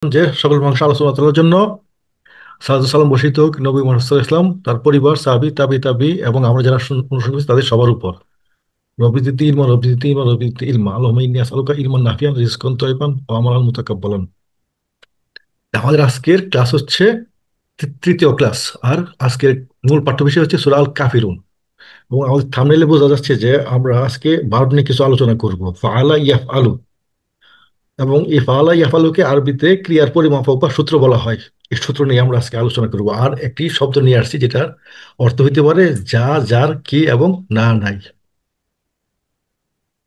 যে সকল মাংস আলোচনা করার জন্য সালাতু সালাম বর্ষিত হোক নবী মুহাম্মদ সাল্লাল্লাহু আলাইহি ওয়াসাল্লাম, তার পরিবার, সাহাবী, তাবি এবং আমরা যারা অনুসরণ করছি তাদের সবার উপর। রব্বিজিদনি ইলমা, রব্বিজিদনি ইলমা, রব্বিজিদনি ইলমা, আল্লাহুম্মা ইন্নী আসআলুকা ইলমান নাফিআন, রিজকান তাইয়্যিবান ওয়া আমালান মুতাকাব্বালান। আমাদের আজকের ক্লাস হচ্ছে তৃতীয় ক্লাস। আর আজকের মূল পাঠ্য বিষয় হচ্ছে সূরা আল কাফিরুন। এবং আমাদের থাম্বনেইলে বোঝা যাচ্ছে যে আমরা আজকে ভার্ব নিয়ে কিছু আলোচনা করব। ফাআলা ইয়াফআলু, এবং এই ফাআলা ইয়াফআলুকে আরবিতে ক্রিয়ার পরিমাপক বা সূত্র বলা হয়। এই সূত্র নিয়ে আমরা আজকে আলোচনা করব। আর একটি শব্দ নিয়ে আসছি যেটার অর্থ হইতে পারে যা, যার, কি এবং না, নাই।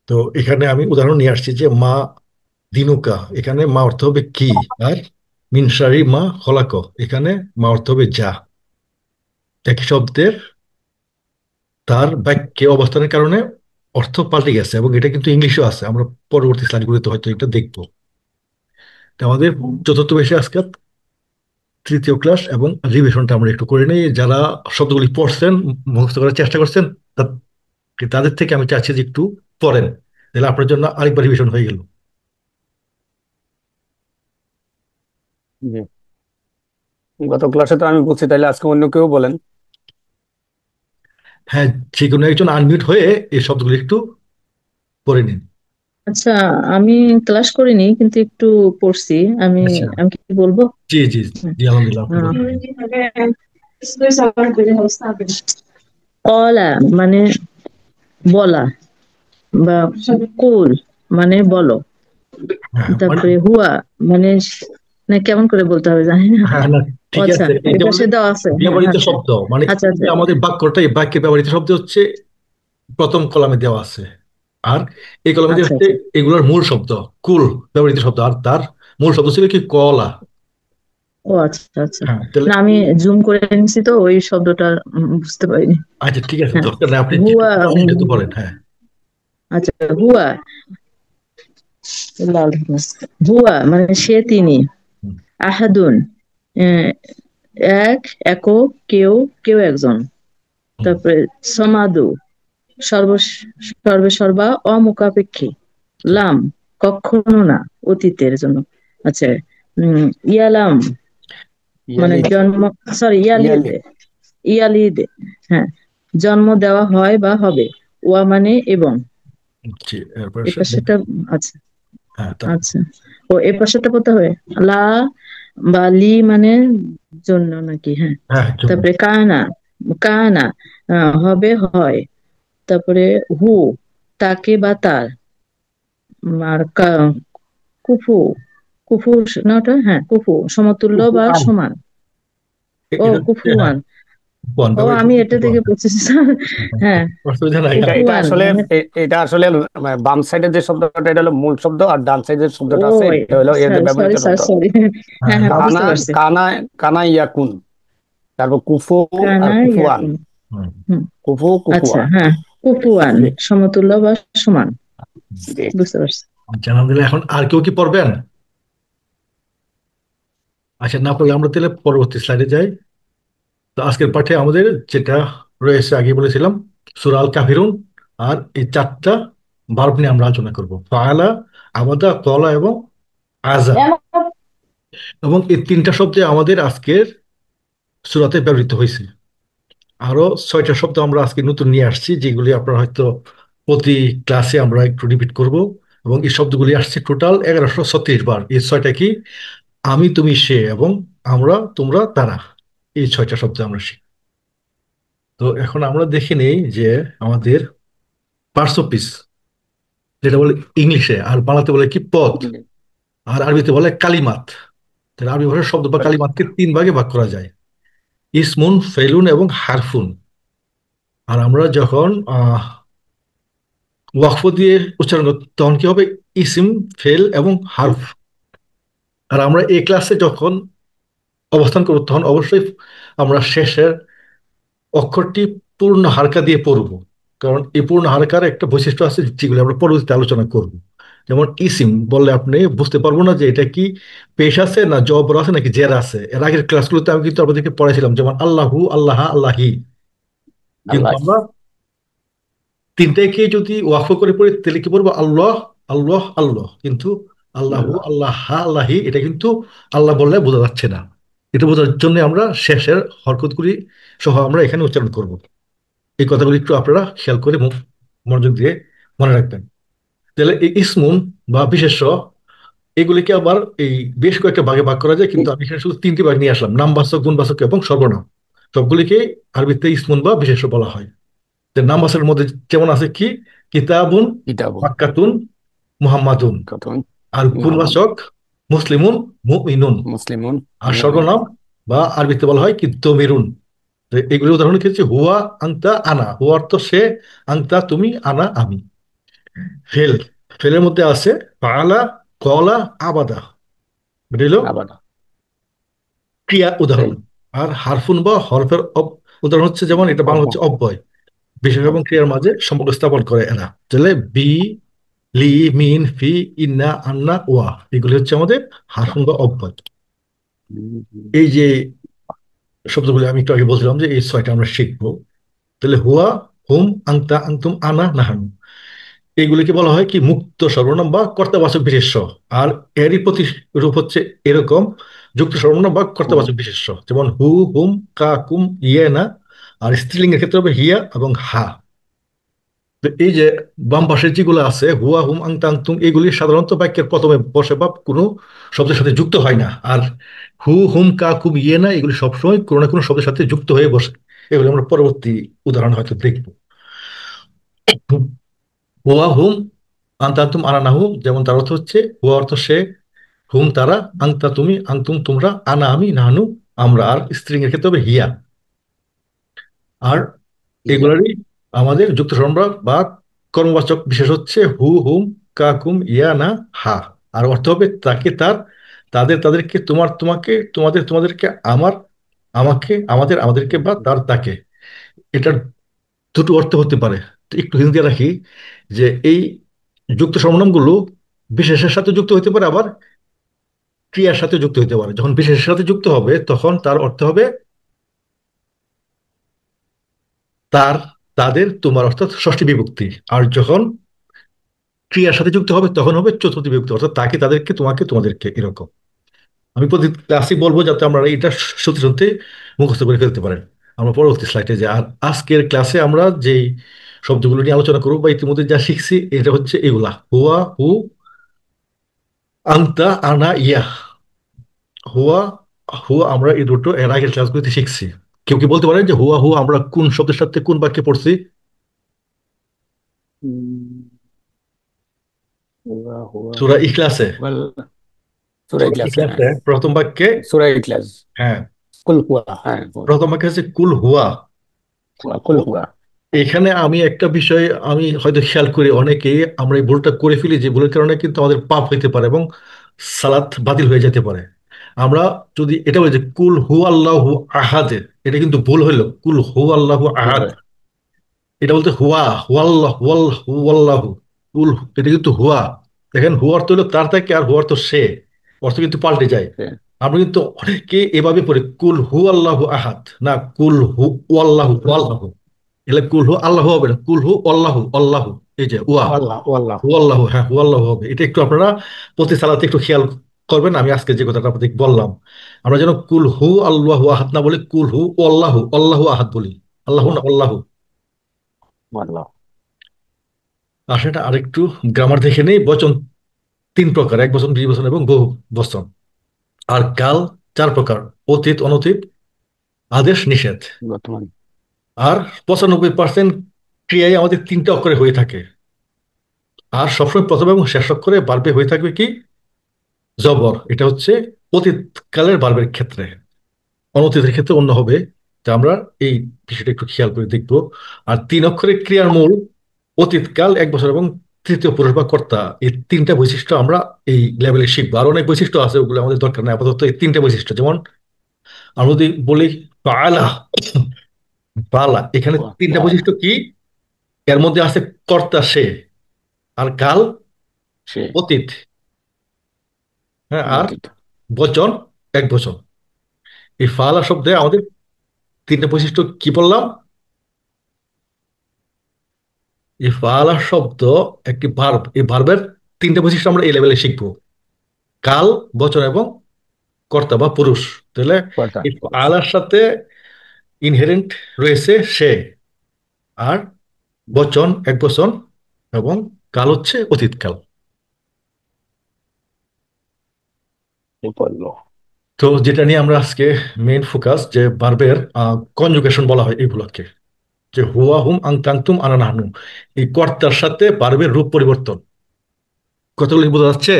তো এখানে আমি উদাহরণ নিয়ে আসছি যে মা দিনুকা, এখানে মা অর্থ হবে কি। আর মিনসারি মা খলাক, এখানে মা অর্থ হবে যা। একই শব্দের তার বাক্যে অবস্থানের কারণে অর্থ পাল্টে গেছে, এবং এটা কিন্তু ইংলিশেও আছে। আমরা পরবর্তী স্লাইডগুলোতে হয়তো এটা দেখবো। তো আমাদের চতুর্থ বিষয় আজকে তৃতীয় ক্লাস, এবং রিভিশনটা আমরা একটু করে নিই। যারা শব্দগুলি পড়ছেন, মুখস্থ করার চেষ্টা করছেন, তাদের থেকে আমি চাচ্ছি যে একটু পড়েন, তাহলে আপনার জন্য আরেকবার রিভিশন হয়ে গেল। জি, গত ক্লাসে তো আমি বলছি, তাইলে আজকে অন্য কেউ বলেন। হ্যাঁ, যে কোনো একজন আনমিউট হয়ে এই শব্দগুলি একটু পড়ে নিন। আচ্ছা, আমি ক্লাস করিনি কিন্তু একটু পড়ছি। আমি আচ্ছা, আমি কি বলবো? জি জি জি, আলহামদুলিল্লাহ, আপনি বলুন। কলা মানে বলা, বা কুল মানে বলো। হ্যাঁ মানে, তারপরে হুয়া মানে না, কেমন করে বলতে হবে জানি না। হ্যাঁ না, ঠিক আচ্ছা, আছে, এই এটা পাশে মানে দেওয়া আছে। হ্যাঁ, ব্যবহৃত আচ্ছা শব্দ। মানে আচ্ছা এই আচ্ছা। যে আমাদের বাক্যটা, এই বাক্যে ব্যবহৃত শব্দ হচ্ছে প্রথম কলামে দেওয়া আছে। আর এই কলামে দেওয়া আচ্ছা হচ্ছে আচ্ছা এগুলোর মূল শব্দ, কুল ব্যবহৃত শব্দ। আর তার মূল শব্দ ছিল কি, কলা। ও আচ্ছা আচ্ছা। হ্যাঁ, তাহলে না, আমি জুম করে নিছি তো ওই শব্দটা বুঝতে পারিনি। আচ্ছা, ঠিক আছে, হ্যাঁ, দরকার নেই, আপনি যেটুকু হুয়া। পারেন সেটুকু বলেন। হ্যাঁ। আচ্ছা, হুয়া লাল হুয়া মানে সে, তিনি। হুম, আহাদুন আহ, এক, একক, কেউ, কেউ একজন। হুম, তারপরে সমাদু সর্ব, সর্বে সর্বা, অমুখাপেক্ষী। জি, লাম কখনো না, অতীতের জন্য। আচ্ছা, ইয়ালাম মানে ইয়ালিদ। জন্ম, সরি ইয়ালিদে, ইয়ালিদ। ইয়ালিদে। হ্যাঁ, জন্ম দেওয়া হয় বা হবে। ওয়া মানে এবং। জি, এরপর এ পাশেটা। আচ্ছা হ্যাঁ, আচ্ছা। ও এ পাশেটা বলতে হবে লা বা লি মানে জন্য নাকি? হ্যাঁ। হ্যাঁ, জন্য। তারপরে কানা, কানা হবে, হয়। তারপরে হু তাকে বা তার। আর কুফু, কুফু না ওটা, হ্যাঁ কুফু সমতুল্য বা উপহান, সমান। ও এটা হচ্ছে, হ্যাঁ, কুফুয়ান। উপহান ও ব্যবহৃত আমি এটা উপহান। থেকে বুঝতেছি স্যার। হ্যাঁ, অসুবিধা নাই। এটা এটা কুফুয়ান আসলে মানে। এটা আসলে মানে বাম সাইডের যে শব্দটা এটা হলো মূল শব্দ, আর ডান সাইডের ও শব্দটা আছে এটা হলো এর যে ব্যবহৃত সরি স্যার, শব্দ। সরি। হ্যাঁ হ্যাঁ, হ্যাঁ, কানা, বুঝতে পারছি। কানা, কানা ইয়াকুন, তারপর কুফু আর কানা কুফুয়ান। ইয়াকুন। হুম, হুম। কুফু আচ্ছা, কুফুয়ান। হ্যাঁ, কুফুয়ান জি। সমতুল্য বা সমান। জি। বুঝতে পারছি। আচ্ছা, আলহামদুলিল্লাহ। এখন আর কেউ কি পড়বেন? আচ্ছা, না পড়লে আমরা তাহলে পরবর্তী স্লাইডে যাই। তো আজকের পাঠে আমাদের যেটা রয়েছে, আগে বলেছিলাম, সূরা আল কাফিরুন। আর এই চারটা ভার্ব নিয়ে আমরা আলোচনা করব: ফাআলা, আবাদা, কলা এবং আজা। এবং এই তিনটা শব্দে আমাদের আজকের সূরাতে ব্যবহৃত হয়েছে। আরো 6টা শব্দ আমরা আজকে নতুন নিয়ে আসছি, যেগুলি আপনারা হয়তো প্রতি ক্লাসে আমরা একটু রিপিট করব। এবং এই শব্দগুলি আসছে টোটাল 1136 বার। এই 6টা কি, আমি, তুমি, সে এবং আমরা, তোমরা, তারা। এই 6টা শব্দ আমরা শিখি। তো এখন আমরা দেখে নেই যে আমাদের পার্টস অফ স্পিচ, যেটা বলে ইংলিশে, আর বাংলাতে বলে কি পদ, আর আরবিতে বলে কালিমাত। তাহলে আরবি ভাষার শব্দ বা কালিমাতকে 3 ভাগে ভাগ করা যায়: ইসমুন, ফেলুন এবং হারফুন। আর আমরা যখন ওয়াকফ দিয়ে উচ্চারণ করব তখন কি হবে, ইসিম, ফেল এবং হারফ। আর আমরা এই ক্লাসে যখন অবস্থান করব তখন অবশ্যই আমরা শেষের অক্ষরটি পূর্ণ হারকা দিয়ে পড়ব। কারণ এই পূর্ণ হারকার একটা বৈশিষ্ট্য আছে যেগুলো আমরা পরবর্তীতে আলোচনা করব। যেমন ইসিম বললে আপনি বুঝতে পারবো না যে এটা কি পেশ আছে না জবর আছে নাকি জের আছে। এর আগের ক্লাসগুলোতে আমি কিন্তু আপনাদেরকে পড়াইছিলাম, যেমন আল্লাহু, আল্লাহ, আল্লাহি। কিন্তু আল্লাহ। আমরা তিনটাকে যদি ওয়াকফ করে পড়ি তাহলে কি বলবো, আল্লাহ, আল্লাহ, আল্লাহ। কিন্তু আল্লাহু, আল্লাহ। আল্লাহ, আল্লাহি, এটা কিন্তু আল্লাহ বললে বোঝা যাচ্ছে না। এটা বোঝার জন্য আমরা শেষের হরকতগুলি সহ আমরা এখানে উচ্চারণ করব। এই কথাগুলি একটু আপনারা খেয়াল করে মনোযোগ দিয়ে মনে রাখবেন। তাহলে এই ইসমুন বা বিশেষ্য, এগুলিকে আবার এই বেশ কয়েকটা ভাগে ভাগ করা যায়, কিন্তু আমি এখানে শুধু তিনটি ভাগ নিয়ে আসলাম: নামবাচক, গুণবাচক এবং সর্বনাম। সবগুলিকে আরবিতে ইসমুন বা বিশেষ্য বলা হয়। যে নামবাচকের মধ্যে যেমন আছে কি, কিতাবুন, কিতাবুন, মাক্কাতুন, মুহাম্মাদুন। মাক্কাতুন, আর মুহাম্মাদুন, গুণবাচক মুসলিমুন, মুমিনুন। মুসলিমুন, আর সর্বনাম মুমিনুন। বা আরবিতে বলা হয় কি, দমিরুন। তো এগুলি উদাহরণ কি হচ্ছে, হুয়া, আংতা, আনা। হুয়া অর্থ সে, আংতা তুমি, আনা আমি। ফেল, ফেলের মধ্যে আছে পালা, কলা, আবাদা। বুঝলো? আবার ক্রিয়া উদাহরণ। ফেল, আর হারফুন বা হরফের উদাহরণ হচ্ছে, যেমন এটা বাংলা হচ্ছে অব্যয়। বিশেষ এবং ক্রিয়ার মাঝে সম্পর্ক স্থাপন করে এরা। তাহলে বি, লি, মিন, ফি, ইন্না, আন্না, ওয়া, এগুলি হচ্ছে আমাদের হারফুন বা অব্যয়। এই যে শব্দগুলি আমি একটু আগে বলছিলাম যে এই ছয়টা আমরা শিখবো। তাহলে হুয়া, হুম, আংতা, আংতুম, আনা, নাহানু, এইগুলিকে বলা হয় কি মুক্ত সর্বনাম বা কর্তাবাচক বিশেষ্য। আর এরই প্রতিরূপ হচ্ছে এরকম যুক্ত সর্বনাম বা কর্তাবাচক বিশেষ্য, যেমন হু, হুম, কা, কুম, ইয়ে, না। আর স্ত্রীলিঙ্গের ক্ষেত্রে হবে হিয়া এবং হা। তো এই যে বাম পাশের যেগুলো আছে, হুয়া, হুম, আংতা, আংতুম, এগুলি সাধারণত বাক্যের প্রথমে বসে বা কোনো শব্দের সাথে যুক্ত হয় না। আর হু, হুম, কা, কুম, ইয়ে, না, এগুলি সবসময় কোনো না কোনো শব্দের সাথে যুক্ত হয়ে বসে। এগুলি আমরা পরবর্তী উদাহরণ হয়তো দেখবো। হুয়া, হুম, আনতা, আনতুম, আনা, নাহু, যেমন তার অর্থ হচ্ছে হুয়া অর্থ সে, হুম তারা, আংতা তুমি, আনতুম তোমরা, আনা আমি, নাহানু আমরা। আর স্ত্রীলিঙ্গের এর ক্ষেত্রে হবে হিয়া। আর ইয়া, এগুলারই আমাদের যুক্ত সম্রাট বা কর্মবাচক বিশেষ হচ্ছে হু, হুম, কা, কুম, ইয়া, না, হা। আর অর্থ হবে তাকে, তার, তাদের, তাদেরকে, তোমার, তোমাকে, তোমাদের, তোমাদেরকে, আমার, আমাকে, আমাদের, আমাদেরকে, বা তার, তাকে। এটার দুটো অর্থ হতে পারে। তো একটু হিন্দি রাখি যে এই যুক্ত সর্বনামগুলো বিশেষের সাথে যুক্ত হতে পারে, আবার ক্রিয়ার সাথে যুক্ত হতে পারে। যখন বিশেষের সাথে যুক্ত হবে তখন তার অর্থ হবে তার, তাদের, তোমার, অর্থাৎ ষষ্ঠী বিভক্তি। আর যখন ক্রিয়ার সাথে যুক্ত হবে তখন হবে চতুর্থী বিভক্তি, অর্থাৎ তাকে, তাদেরকে, তোমাকে, তোমাদেরকে, এরকম। আমি প্রতি ক্লাসে বলবো যাতে আমরা এটা সত্যি সত্যি মুখস্থ করে ফেলতে পারেন। আমরা পরবর্তী স্লাইডে যে আর আজকের ক্লাসে আমরা যেই শব্দগুলো নিয়ে আলোচনা করবো বা ইতিমধ্যে যা শিখছি, এটা হচ্ছে এগুলা: হুয়া, হু, আংতা, আনা, ইয়া। হুয়া, হুয়া আমরা এই দুটো এর আগের ক্লাসগুলিতে শিখছি। কেউ কি বলতে পারেন যে হুয়া, হুয়া আমরা কোন শব্দের সাথে কোন বাক্যে পড়ছি? হুয়া, হুয়া, সূরা ইখলাসে। ওয়াল, সূরা সূরা ইখলাসে, হ্যাঁ। ইখলাসে প্রথম বাক্যে, সূরা ইখলাস, হ্যাঁ, কুল হুয়া, হ্যাঁ, প্রথম বাক্যে হচ্ছে কুল হুয়া। কুল হুয়া। এখানে আমি একটা বিষয় আমি হয়তো খেয়াল করি, অনেকেই আমরা এই ভুলটা করে ফেলি, যে ভুলের কারণে কিন্তু আমাদের পাপ হইতে পারে এবং সালাত বাতিল হয়ে যেতে পারে। আমরা যদি এটা বলি যে কুল হু আল্লাহু আহাদ, এটা কিন্তু ভুল হইলো। কুল হু আল্লাহু ভুল আহাদ, হয়। এটা বলতে হুয়া, হুয়াল্লাহ, হুয়াল্লাহু, কুল, এটা কিন্তু হুয়া। দেখেন, হু অর্থ হলো তার, থেকে, আর হু অর্থ সে, অর্থ কিন্তু পাল্টে যায়। হ্যাঁ, আমরা কিন্তু অনেকে এভাবে পড়ি কুল হু আল্লাহু আহাদ, না, কুল হু আল্লাহু আল্লাহু। এলে কুল হু আল্লাহ হবে না, কুল হু আল্লাহু আল্লাহু। এই যে ওয়া, আল্লাহ, আল্লাহ। হু আল্লাহু, হ্যাঁ, হু আল্লাহু হবে। এটা একটু আপনারা প্রতি সালাতে একটু খেয়াল করবেন। আমি আজকে যে কথাটা আপনাদের বললাম, আমরা যেন কুল হু আল্লাহু আহাদ না বলি, কুল হু আল্লাহু আল্লাহু আহাদ বলি। আল্লাহু না, আল্লাহ, আল্লাহু। আল্লাহ। আর সেটা আরেকটু গ্রামার দেখে নেই। বচন তিন প্রকার: এক বচন, দ্বিবচন বচন এবং বহু বচন। আর কাল চার প্রকার: অতীত, অনতীত, আদেশ, নিষেধ। বর্তমান। আর 95% ক্রিয়াই আমাদের তিনটা অক্ষরে হয়ে থাকে। আর সবসময় প্রথম এবং শেষ অক্ষরে বারবে হয়ে থাকবে কি, জবর। এটা হচ্ছে অতীতকালের বারবের ক্ষেত্রে। অনতীতের ক্ষেত্রে অন্য হবে। তা আমরা এই বিষয়টা একটু খেয়াল করে দেখবো। আর তিন অক্ষরের ক্রিয়ার মূল অতীতকাল, এক বছর এবং তৃতীয় পুরুষ বা কর্তা। এই তিনটা বৈশিষ্ট্য আমরা এই লেভেলে শিখবো। আর অনেক বৈশিষ্ট্য আছে, ওগুলো আমাদের দরকার নেই আপাতত। এই তিনটা বৈশিষ্ট্য, যেমন আমরা যদি বলি পালা, পালা, এখানে তিনটা পাল, বৈশিষ্ট্য কি? এর মধ্যে আছে কর্তা সে, আর কাল সে, অতীত, হ্যাঁ, আর অতীত। বচন এক বছর। এই ফালা শব্দে আমাদের তিনটা বৈশিষ্ট্য কি বললাম? এই ফালা শব্দ একটি ভার্ব। এই ভার্বের তিনটা বৈশিষ্ট্য আমরা এই লেভেলে শিখবো। কাল, বচন এবং কর্তা বা পুরুষ। তাহলে কর্তা এই পুরুষ। আলার সাথে ইনহেরেন্ট রয়েছে সে, আর বচন এক বচন, এবং কাল হচ্ছে অতীতকাল। এই পড়লো। তো যেটা নিয়ে আমরা আজকে মেইন ফোকাস, যে ভার্বের কনজুগেশন বলা হয় এগুলোকে, যে হুয়া হুম আং তাং তুম আনা নাহনু, এই কর্তার সাথে ভার্বের রূপ পরিবর্তন। কতগুলি বোঝা যাচ্ছে,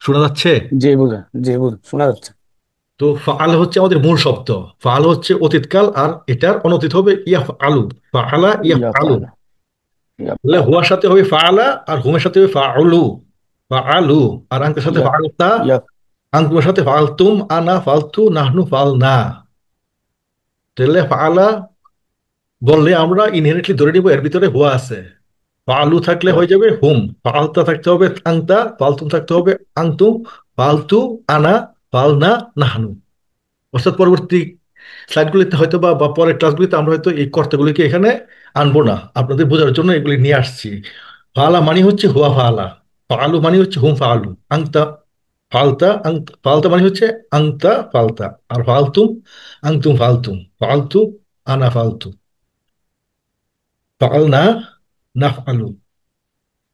শোনা যাচ্ছে? যে বুঝা, যে বুঝ শোনা যাচ্ছে। তো ফাআল হচ্ছে আমাদের মূল শব্দ। ফাআল হচ্ছে অতীতকাল, আর এটার অনতীত হবে ইয়াফ আলু। ফাআলা ইয়াফ ইয়া আলু। পালা, ইয়া তাহলে পালা, হুয়ার সাথে হবে ফাআলা, আর হুমের সাথে হবে ফাউলু। ফাআলু। আর আঙ্কের সাথে ইয়া ফাআলতা। ইয়া আঙ্কুমের সাথে ফাআলতুম, আনা ফালতু, নাহনু ফালনা। তাহলে ফাআলা বললে আমরা ইনহেরেন্টলি ধরে নিব এর ভিতরে হুয়া আছে। ফালু থাকলে ইয়া হয়ে যাবে হুম, ফালতা থাকতে হবে আংতা, ফালতুম থাকতে হবে আংতুম, ফালতু, আনা, ফালনা, নাহনু। অর্থাৎ পরবর্তী স্লাইডগুলিতে হয়তো বা পরের ক্লাসগুলিতে আমরা হয়তো এই কর্তাগুলিকে এখানে আনবো না, আপনাদের বোঝার জন্য এগুলি নিয়ে আসছি। ফালা মানে হচ্ছে হুয়া ফালা, ফালু মানে হচ্ছে হুম ফালু, আংতা ফালতা, ফালতা মানে হচ্ছে আংতা ফালতা, আর ফালতুম আংতুম ফালতুম, ফালতু, আনা ফালতু, ফালনা নাফআলু,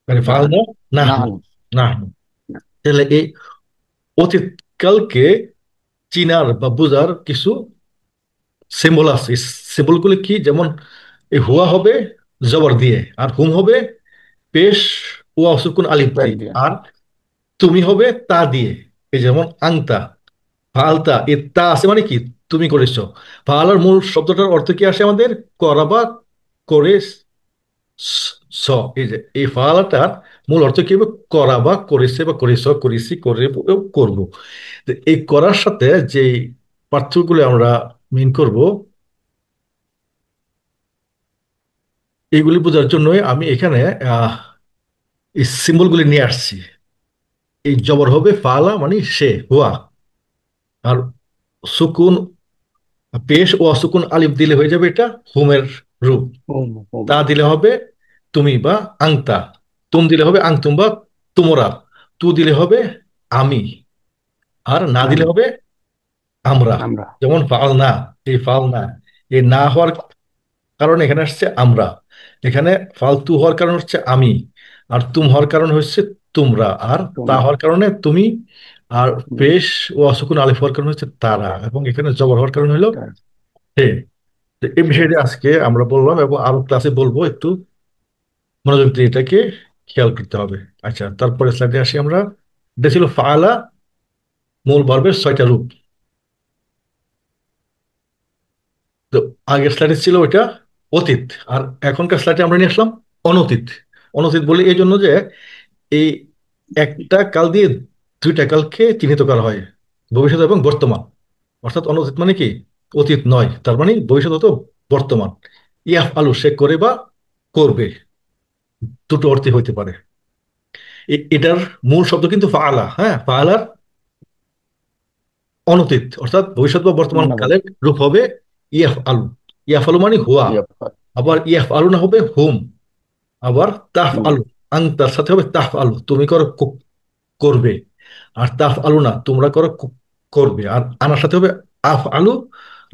মানে না ফালনা না নাহনু, নাহনু। না। তাহলে এই অতীতকালকে চিনার বা বোঝার কিছু সিম্বল আছে। সিম্বলগুলো কি? যেমন এই হুয়া হবে জবর দিয়ে, আর হুম হবে পেশ ওয়া সুকুন আলিফ ব্যাগ দিয়ে, দিয়ে। আর তুমি হবে তা দিয়ে। এই যেমন আংতা, ফালতা, এ তা আছে মানে কি তুমি করেছো। ফালার মূল শব্দটার অর্থ কি আসে আমাদের? করা বা করে। স, এই যে এই ফালাটার মূল অর্থ কি হবে? করা বা করেছে বা করেছ, করেছি, করে, করবো। তো এই করার সাথে যে পার্থক্যগুলো আমরা মিন করব, এইগুলি বোঝার জন্যই আমি এখানে আহ এই সিম্বলগুলি নিয়ে আসছি। এই জবর হবে ফালা মানে সে, হুয়া। আর সুকুন, পেশ ও অসুকুন আলিফ দিলে হয়ে যাবে এটা হুমের রূপ। হুম হুম। তা দিলে হবে তুমি বা আংতা। তুম দিলে হবে আংতুম বা তোমরা। তু দিলে হবে আমি। আর না দিলে আমি, হবে আমরা। আমরা। যেমন ফাল না, এই ফাল না, এই না হওয়ার কারণে এখানে আসছে আমরা। এখানে ফালতু হওয়ার কারণ হচ্ছে আমি। আর তুম হওয়ার কারণ হচ্ছে তোমরা। আর তা তোমরা। হওয়ার কারণে তুমি। আর পেশ ও অসুকুন আলিফ হওয়ার কারণ হচ্ছে তারা, এবং এখানে জবর হওয়ার কারণ হলো তার হে। তো এই সে। বিষয়টি আজকে আমরা বললাম, এবং আরো ক্লাসে বলবো, একটু মনোযোগ দিয়ে এটাকে খেয়াল করতে হবে। আচ্ছা, তারপরে স্লাইডে আসি আমরা। এটা ছিল ফাআলা, মূল ভার্বের 6টা রূপ। তো আগের স্লাইডে ছিল ওইটা অতীত, আর এখনকার স্লাইডে আমরা নিয়ে আসলাম অনতীত। অনতীত বলি এই জন্য যে এই একটা কাল দিয়ে দুইটা কালকে চিহ্নিত করা হয়, ভবিষ্যৎ এবং বর্তমান। অর্থাৎ অনতীত মানে কি? অতীত নয়, তার মানে ভবিষ্যৎ হতো বর্তমান। ইয়াফ আলু সে করে বা করবে, দুটো অর্থে হইতে পারে। এটার মূল শব্দ কিন্তু ফাআলা। হ্যাঁ, ফাআলার অনতীত অর্থাৎ ভবিষ্যৎ বা বর্তমান মনোভাব। কালের রূপ হবে ইয়াফ আলু। ইয়াফ আলু মানে হুয়া। ইয়া আবার ইয়াফ আলু না হবে হুম। আবার তাফ হুম। আলু, তার সাথে হবে তাফ আলু, তুমি করো করবে। আর তাফ আলু না, তোমরা করো করবে। আর আনার সাথে হবে আফ আলু,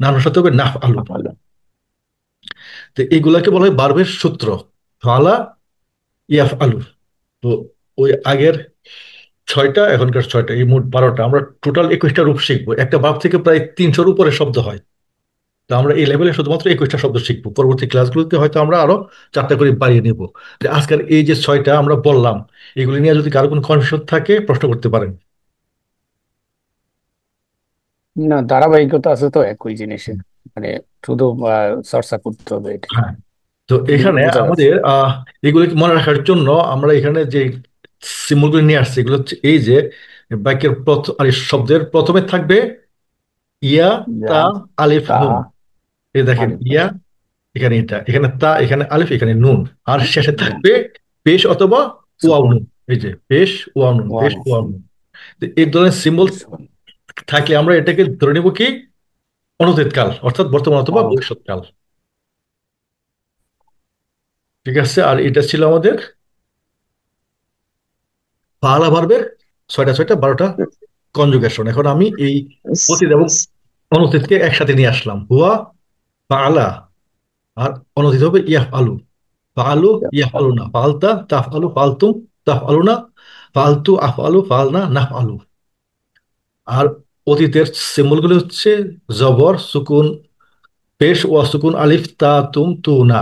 নানার সাথে হবে নাফ আলু। ভালো। তো এইগুলাকে বলা হয় ভার্বের সূত্র, ফালা, ইয়াফ আলু। তো ওই আগের 6টা, এখনকার 6টা, এই মোট 12টা, আমরা টোটাল 21টা রূপ শিখবো। একটা ভার্ব থেকে প্রায় 300-র উপরে শব্দ হয়। তো আমরা এই লেভেলে শুধুমাত্র 21টা শব্দ শিখবো। পরবর্তী ক্লাসগুলোতে হয়তো আমরা আরো 4টা করে বাড়িয়ে নিব। যে আজকের এই যে 6টা আমরা বললাম, এগুলি নিয়ে যদি কারো কোনো কনফিউশন থাকে প্রশ্ন করতে পারেন। না, ধারাবাহিকতা আছে তো একই জিনিসে, মানে শুধু চর্চা করতে হবে এটা। হ্যাঁ। তো এখানে বোঝা যাচ্ছে। আমাদের এগুলি মনে রাখার জন্য আমরা এখানে যে সিম্বলগুলি নিয়ে আসছি, এগুলো হচ্ছে এই যে বাক্যের প্রথম আর এই শব্দের প্রথমে থাকবে ইয়া, যা, তা, আলিফ, তা, নুন। এই দেখেন আলিফ, ইয়া, এখানে এটা, এখানে তা, এখানে আলিফ, এখানে নুন। আর শেষে নুন, থাকবে পেশ অথবা ওয়াও সুকুন, নুন। এই যে পেশ ওয়াও নুন, পেশ ওয়ানো, ওয়াও নুন। তো এই ধরনের সিম্বল সুকুন, থাকলে আমরা এটাকে ধরে নেব কি অনতীত কাল, অর্থাৎ বর্তমান অথবা অনন্ত। ভবিষ্যৎ কাল। ঠিক আছে, আর এটা ছিল আমাদের ফাআলা ভার্বের 6টা 6টা 12টা কনজুগেশন। এখন আমি এই স- অতীত এবং অনুতীতকে একসাথে নিয়ে আসলাম। হুয়া বা আলা, আর অনুতীত হবে ইয়াফ আলু। ফাআলু ইয়াফ আলু না, ফালতা তাফ আলু, ফালতুম তাফ আলু না, ফালতু আফ আলু, ফালনা নাফ আলু। আর অতীতের সিম্বল গুলো হচ্ছে জবর, সুকুন, পেশ, ওয়া সুকুন, আলিফ, তা, তুম, তু, না।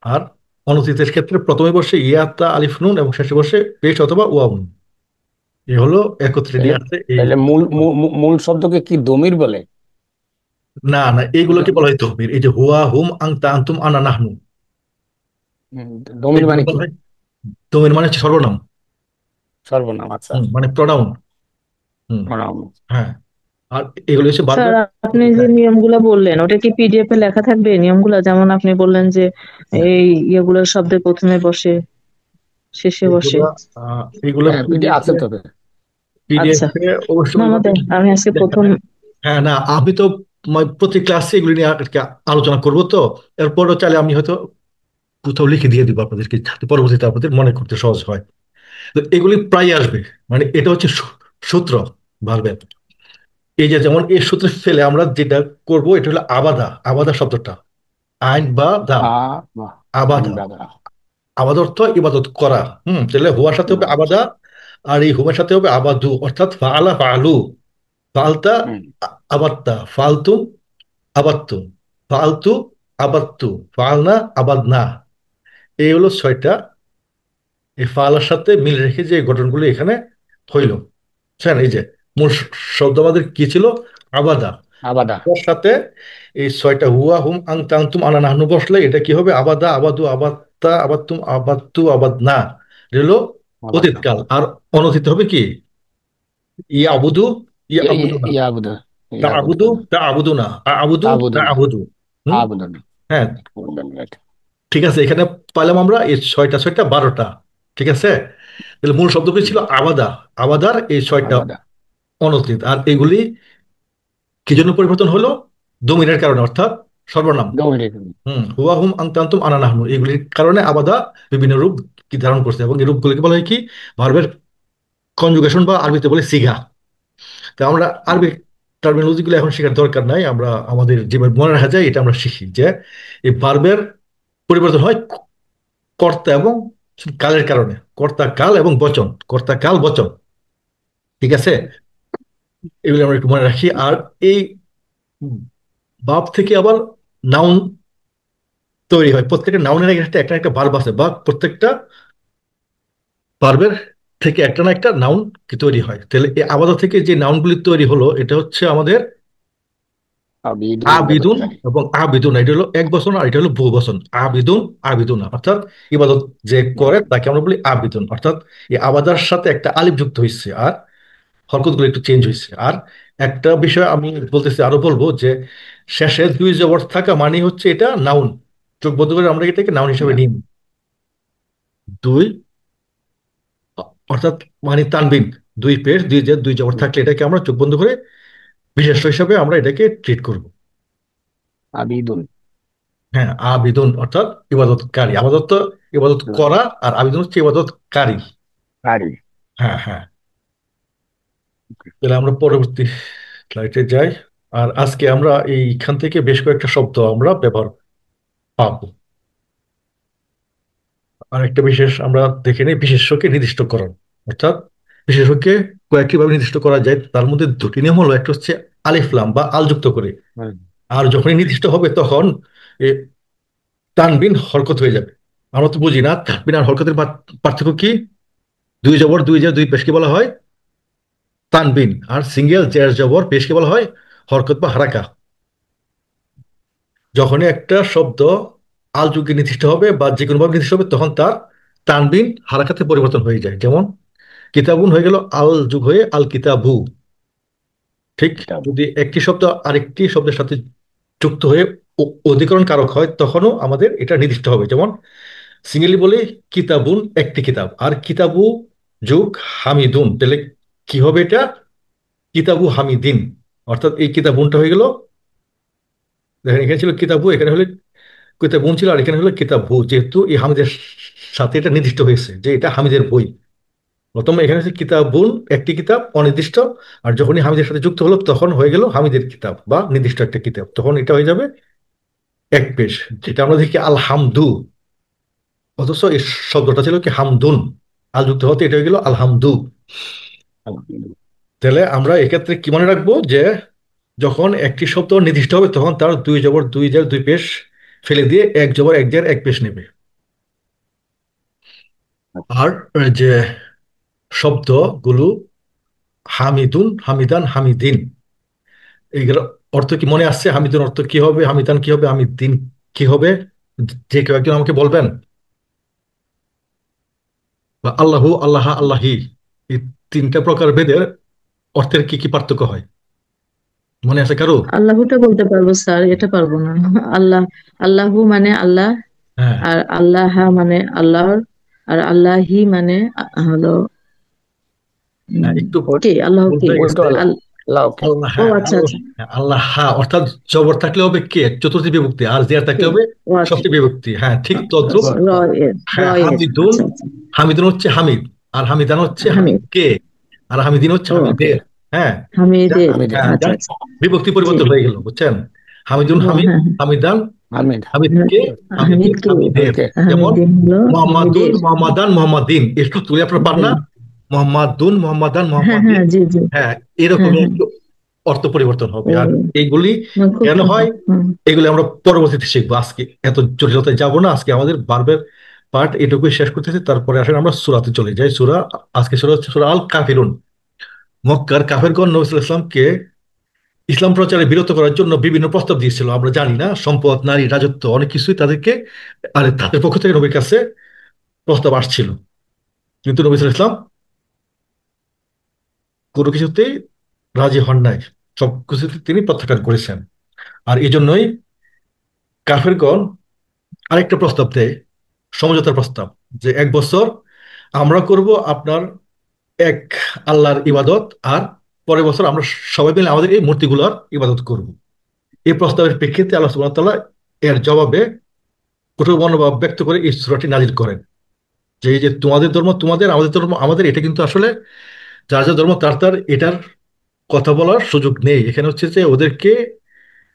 আর অনতীতের ক্ষেত্রে প্রথমে বসে ইয়া, তা, আলিফ, নুন এবং শেষে বসে পেশ অথবা ওয়াও। এ হলো একত্রে তাহলে নিয়ে আসছে এই। তাহলে মূল শব্দকে কি দমির বলে? না না, এইগুলোকে বলা হয় তহবির। এই যে হুয়া, হুম, আংতা, আনতুম, আনা, নাহনু, হুম, দমির এগুলো মানে কি? বলা হয় তহবির, মানে হচ্ছে সর্বনাম। সর্বনাম, আচ্ছা। মানে প্রোনাউন। হুম। প্রণাম। হ্যাঁ। আর এগুলো হচ্ছে স্যার, বারবার। আপনি যে নিয়মগুলো বললেন ওটা কি পিডিএফ এ লেখা থাকবে নিয়মগুলো? যেমন আপনি বললেন যে এই ইয়েগুলোর শব্দে প্রথমে বসে শেষে বসে। এগুলা এগুলা হ্যাঁ, পিডি আছে তবে। পিডিএফ আচ্ছা, এ অবশ্যই না ওইভাবে আমাদের আমি আজকে দেখা প্রথম। যায়। হ্যাঁ, না আমি তো প্রতি ক্লাসে এগুলি নিয়ে আর কি আলোচনা করবো তো। এরপরও চাইলে আমি হয়তো কোথাও লিখে দিয়ে দিব আপনাদেরকে, যাতে পরবর্তীতে আপনাদের মনে করতে সহজ হয়। তো এগুলি প্রায় আসবে। মানে এটা হচ্ছে সূত্র ভার্বের। এই যে যেমন এই সূত্রে ফেলে আমরা যেটা করব, এটা হলো আবাদা। আবাদা শব্দটা আইন বা দা, আ বাহ, আবাদা। আন্দাদা। আবাদ অর্থ ইবাদত করা। তাহলে হুয়ার সাথে হবে বাহ, আবাদা, আর এই হুমের সাথে হবে আবাদু, অর্থাৎ ফাআলা ফাআলু, ফালতা হুম, আবাত্তা, ফালতু আবাত্তু, ফালতু আবাত্তু, ফালনা আবাদনা। এই হলো ছয়টা। এই ফালার সাথে মিল রেখে যে গঠনগুলো এখানে হইল। বুঝছেন? এই যে মূল শব্দ আমাদের কি ছিল? আবাদা। আবাদা। তার সাথে এই ছয়টা হুয়া, হুম, আং, তাং, তুম, আনা, নাহনু বসলে এটা কি হবে? আবাদা, আবাদু, আবাত্তা, আবাত্তুম, আবাত্তু, আবাদনা। এটা হলো আবাদা। অতীতকাল। আর অনতীত হবে কি? ইয়া আবুদু, ইয়া আবুদু না, ইয়াবুদা। তা ইয়াবুদা। আবুদু, তা আবুদু না, আ আবুদু, তা তাবুদন। আবুদু। হুম। আবুদন। হ্যাঁ। আবুদন, রাইট। ঠিক আছে, এখানে পাইলাম আমরা এই ছয়টা ছয়টা 12টা। ঠিক আছে। তাহলে মূল শব্দটি ছিল আবাদা। আবাদার এই ছয়টা আবাদা। অনতীত। আর এগুলি কি জন্য পরিবর্তন হলো? দমিরের কারণে, অর্থাৎ সর্বনাম। দমির। হুয়া, হুম, আনতান্তুম, আনা, নাহনু, এগুলির কারণে আবাদা বিভিন্ন রূপ কি ধারণ করছে, এবং এই রূপগুলিকে বলা হয় কি? ভার্বের কনজুগেশন, বা আরবিতে বলে সিগা। তা আমরা আরবি টার্মিনোলজি গুলো এখন শেখার দরকার নাই। আমরা আমাদের যেভাবে মনে রাখা যায় এটা আমরা শিখি যে এই ভার্বের পরিবর্তন হয় কর্তা এবং কালের কারণে। কর্তা কাল এবং বচন, কর্তা কাল বচন। ঠিক আছে। এগুলো আমরা একটু মনে রাখি। আর এই ভাব থেকে আবার নাউন তৈরি হয়। প্রত্যেকটা নাউনের একটা একটা একটা ভার্ব আছে, বা প্রত্যেকটা ভার্বের থেকে একটা না একটা নাউন কি তৈরি হয়। তাহলে এই আবাদা থেকে যে নাউনগুলি তৈরি হলো, এটা হচ্ছে আমাদের আবিদুন, আবিদুন ইবাদতকারী। এবং আবিদুন। এটা হলো এক বচন, আর এটা হলো বহু বচন। আবিদুন, আবিদুনা, অর্থাৎ ইবাদত যে করে তাকে আমরা বলি আবিদুন। অর্থাৎ এই আবাদার সাথে একটা আলিফ যুক্ত হয়েছে, আর হরকতগুলো একটু চেঞ্জ হয়েছে। আর একটা বিষয় আমি বলতেছি, আরো বলবো যে শেষে দুই জবর থাকা মানে হচ্ছে এটা নাউন। চোখ বন্ধ করে আমরা এটাকে নাউন হিসেবে নিই। দুই, অর্থাৎ মানে তানবিন, দুই পেশ দুই জের দুই জবর থাকলে এটাকে আমরা চোখ বন্ধ করে বিশেষ্য হিসাবে আমরা এটাকে ট্রিট করব। আবিদুন। হ্যাঁ, আবিদুন অর্থাৎ ইবাদতকারী। আবাদত তো ইবাদত করা, আর আবিদুন হচ্ছে ইবাদতকারী। কারি। হ্যাঁ হ্যাঁ। তাহলে আমরা পরবর্তী স্লাইডে যাই। আর আজকে আমরা এইখান থেকে বেশ কয়েকটা শব্দ আমরা ব্যবহার পাবো। আর একটা বিশেষ আমরা দেখে নিই, বিশেষ্যকে নির্দিষ্টকরণ। অর্থাৎ বিশেষ্যকে কয়েকটি ভাবে নির্দিষ্ট করা যায়। তার মধ্যে দুটি নিয়ম হলো, একটা হচ্ছে আলিফ লাম বা আল যুক্ত করে। আর যখনই নির্দিষ্ট হবে তখন এ তানবিন হরকত হয়ে যাবে। আমরা তো বুঝি না তানবিন আর হরকতের পার্থক্য কি। দুই জবর দুই জের দুই পেশকে বলা হয় তানবিন, আর সিঙ্গেল জের জবর পেশকে বলা হয় হরকত বা হারাকা। যখনই একটা শব্দ আল যুগে নির্দিষ্ট হবে বা যে কোনো ভাবে নির্দিষ্ট হবে, তখন তার তানবিন হারাকাতে পরিবর্তন হয়ে যায়। যেমন কিতাবুন হয়ে গেল আল যুগ হয়ে আল কিতাবু। ঠিক। কিতাব। যদি একটি শব্দ আরেকটি শব্দের সাথে যুক্ত হয়ে অধিকরণ কারক হয়, তখনও আমাদের এটা নির্দিষ্ট হবে। যেমন সিঙ্গেলি বলে কিতাবুন একটি কিতাব, আর কিতাবু যুগ হামিদুন, তাহলে কি হবে এটা? কিতাবু হামিদিন। অর্থাৎ এই কিতাবুনটা হয়ে গেল, দেখেন এখানে ছিল কিতাবু, এখানে হলে কিতাবুন ছিল, আর এখানে হলো কিতাবু, যেহেতু এই হামিদের সাথে এটা নির্দিষ্ট হয়েছে যে এটা হামিদের বই। প্রথমে এখানে হচ্ছে কিতাবুন, একটি কিতাব অনির্দিষ্ট, আর যখনই হামিদের সাথে যুক্ত হলো তখন হয়ে গেল হামিদের কিতাব বা নির্দিষ্ট একটা কিতাব, তখন এটা হয়ে যাবে এক পেশ। যেটা আমরা দেখি আল হামদু, অথচ এই শব্দটা ছিল কি হামদুন, আল যুক্ত হতে এটা হয়ে গেল আলহামদু। আলহামদুলিল্লাহ। তাহলে আমরা এক্ষেত্রে কি মনে রাখবো যে যখন একটি শব্দ নির্দিষ্ট হবে তখন তার দুই জবর দুই জের দুই পেশ ফেলে দিয়ে এক জবর এক জের এক পেশ নেবে। আর যে শব্দগুলো হামিদুন, হামিদান, হামিদিন, এইগুলো অর্থ কি মনে আসছে? হামিদুন অর্থ কি হবে, হামিদান কি হবে, হামিদিন কি হবে? যে কেউ একজন আমাকে বলবেন। বা আল্লাহু, আল্লাহ, আল্লাহি, এই তিনটা প্রকার ভেদের অর্থের কি কি পার্থক্য হয় মনে আছে কারো? আল্লাহটা বলতে পারবো স্যার, এটা পারবো না। আল্লাহ, আল্লাহু মানে আল্লাহ, হ্যাঁ, আর আল্লাহ মানে আল্লাহর, আর আল্লাহি মানে হলো হ্যাঁ, উম, একটু কে আল্লাহ ভুল কে? হয়ে ওই তো গেছে। আল্লাহ। আল- আল্লাহ, ওকে। আল্লাহ, ও হ্যাঁ, আচ্ছা আচ্ছা, আল্লাহ, অর্থাৎ জবর থাকলে হবে কে চতুর্থী বিভক্তি, আর জিয়ার থাকলে কে? হবে ও আচ্ছা, ষষ্ঠী বিভক্তি। হ্যাঁ, ঠিক তদ্রুপ। গুড, র গুড। এর, র হ্যাঁ, এর, হামিদুন, আচ্ছা আচ্ছা, হামিদুন হচ্ছে হামিদ, আর হামিদান হচ্ছে হামিদ। হামিদকে, আর হামিদিন হচ্ছে ও ওকে, হামিদের। হ্যাঁ, হামিদের, আমি দেন। হ্যাঁ, আচ্ছা যাক, আচ্ছা, বিভক্তি জি, পরিবর্তন হয়ে গেল, বুঝছেন? হামিদুন ও হামিদ, হ্যাঁ হামিদান আমিন। হামিদকে, হামিদিন হামিদ কে, হামিদের। ওকে। যেমন হামিদিন হলো মোহাম্মদুন, হামিদের। মোহাম্মদান, মোহাম্মদিন, একটু তুলে আপনার পার না? মোহাম্মদুন, মোহাম্মদান, হ্যাঁ মোহাম্মদিন। হ্যাঁ, জি জি, হ্যাঁ, হ্যাঁ এরকমই হ্যাঁ, একটু অর্থ পরিবর্তন হবে। ও আর এইগুলি না, খুব কেন সুন্দর, হয় এগুলি আমরা পরবর্তীতে শিখবো, আজকে এত জটিলতায় যাব না। আজকে আমাদের বারবের পার্ট এটুকুই শেষ করতেছি, তারপরে আসলে আমরা সূরাতে চলে যাই। সূরা, আজকে সূরা হচ্ছে সূরা আল কাফিরুন। মক্কার কাফেরগণ নবী সাল্লাল্লাহু আলাইহি ওয়াসাল্লামকে ইসলাম প্রচারে বিরত করার জন্য বিভিন্ন প্রস্তাব দিয়েছিল, আমরা জানি না, সম্পদ, নারী, রাজত্ব, অনেক কিছুই তাদেরকে, আর তাদের পক্ষ থেকে নবীর কাছে প্রস্তাব আসছিল। কিন্তু নবী সাল্লাল্লাহু আলাইহি ওয়াসাল্লাম কোনো কিছুতেই রাজি হন নাই, সব কিছুতে তিনি প্রত্যাখ্যান করেছেন। আর এই জন্যই কাফেরগণ আরেকটা প্রস্তাব দেয়, সমঝোতার প্রস্তাব, যে এক বছর আমরা করব আপনার এক আল্লাহর ইবাদত, আর পরের বছর আমরা সবাই মিলে আমাদের এই মূর্তিগুলোর ইবাদত করব। এই প্রস্তাবের প্রেক্ষিতে আল্লাহ সুবহানাহু ওয়া তাআলা এর জবাবে কঠোর মনোভাব ব্যক্ত করে এই সূরাটি নাজিল করেন, যে এই যে তোমাদের ধর্ম তোমাদের, আমাদের ধর্ম আমাদের, এটা কিন্তু আসলে যার যার ধর্ম তার তার, এটার কথা বলার সুযোগ নেই। এখানে হচ্ছে যে ওদেরকে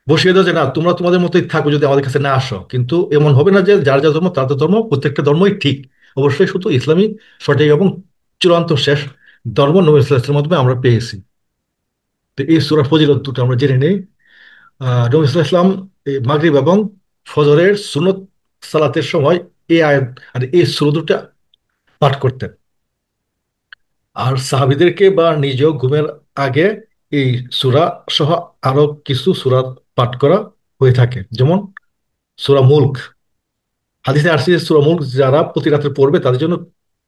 বসিয়ে দাও যে না, তোমরা তোমাদের মতোই থাকো যদি আমাদের কাছে না আসো। কিন্তু এমন হবে না যে যার যার ধর্ম তার তার ধর্ম, প্রত্যেকটা ধর্মই ঠিক। অবশ্যই শুধু ইসলামই সঠিক এবং চূড়ান্ত শেষ ধর্ম নবী সাল্লাল্লাহু আলাইহি ওয়াসাল্লামের মাধ্যমে আমরা পেয়েছি। তো এই সূরার ফজিলত দুটো আমরা জেনে নেই। নবী সাল্লাল্লাহু আলাইহি ওয়াসাল্লাম এই মাগরিব এবং ফজরের সুন্নত সালাতের সময় এই আয়াত আর এই সূরা দুটো পাঠ করতেন। আর সাহাবীদেরকে বা নিজেও ঘুমের আগে এই সূরা সহ আরো কিছু সূরা পাঠ করা হয়ে থাকে, যেমন সূরা মুলক। হাদিসে আসছে যে সূরা মুলক যারা প্রতি রাত্রে পড়বে তাদের জন্য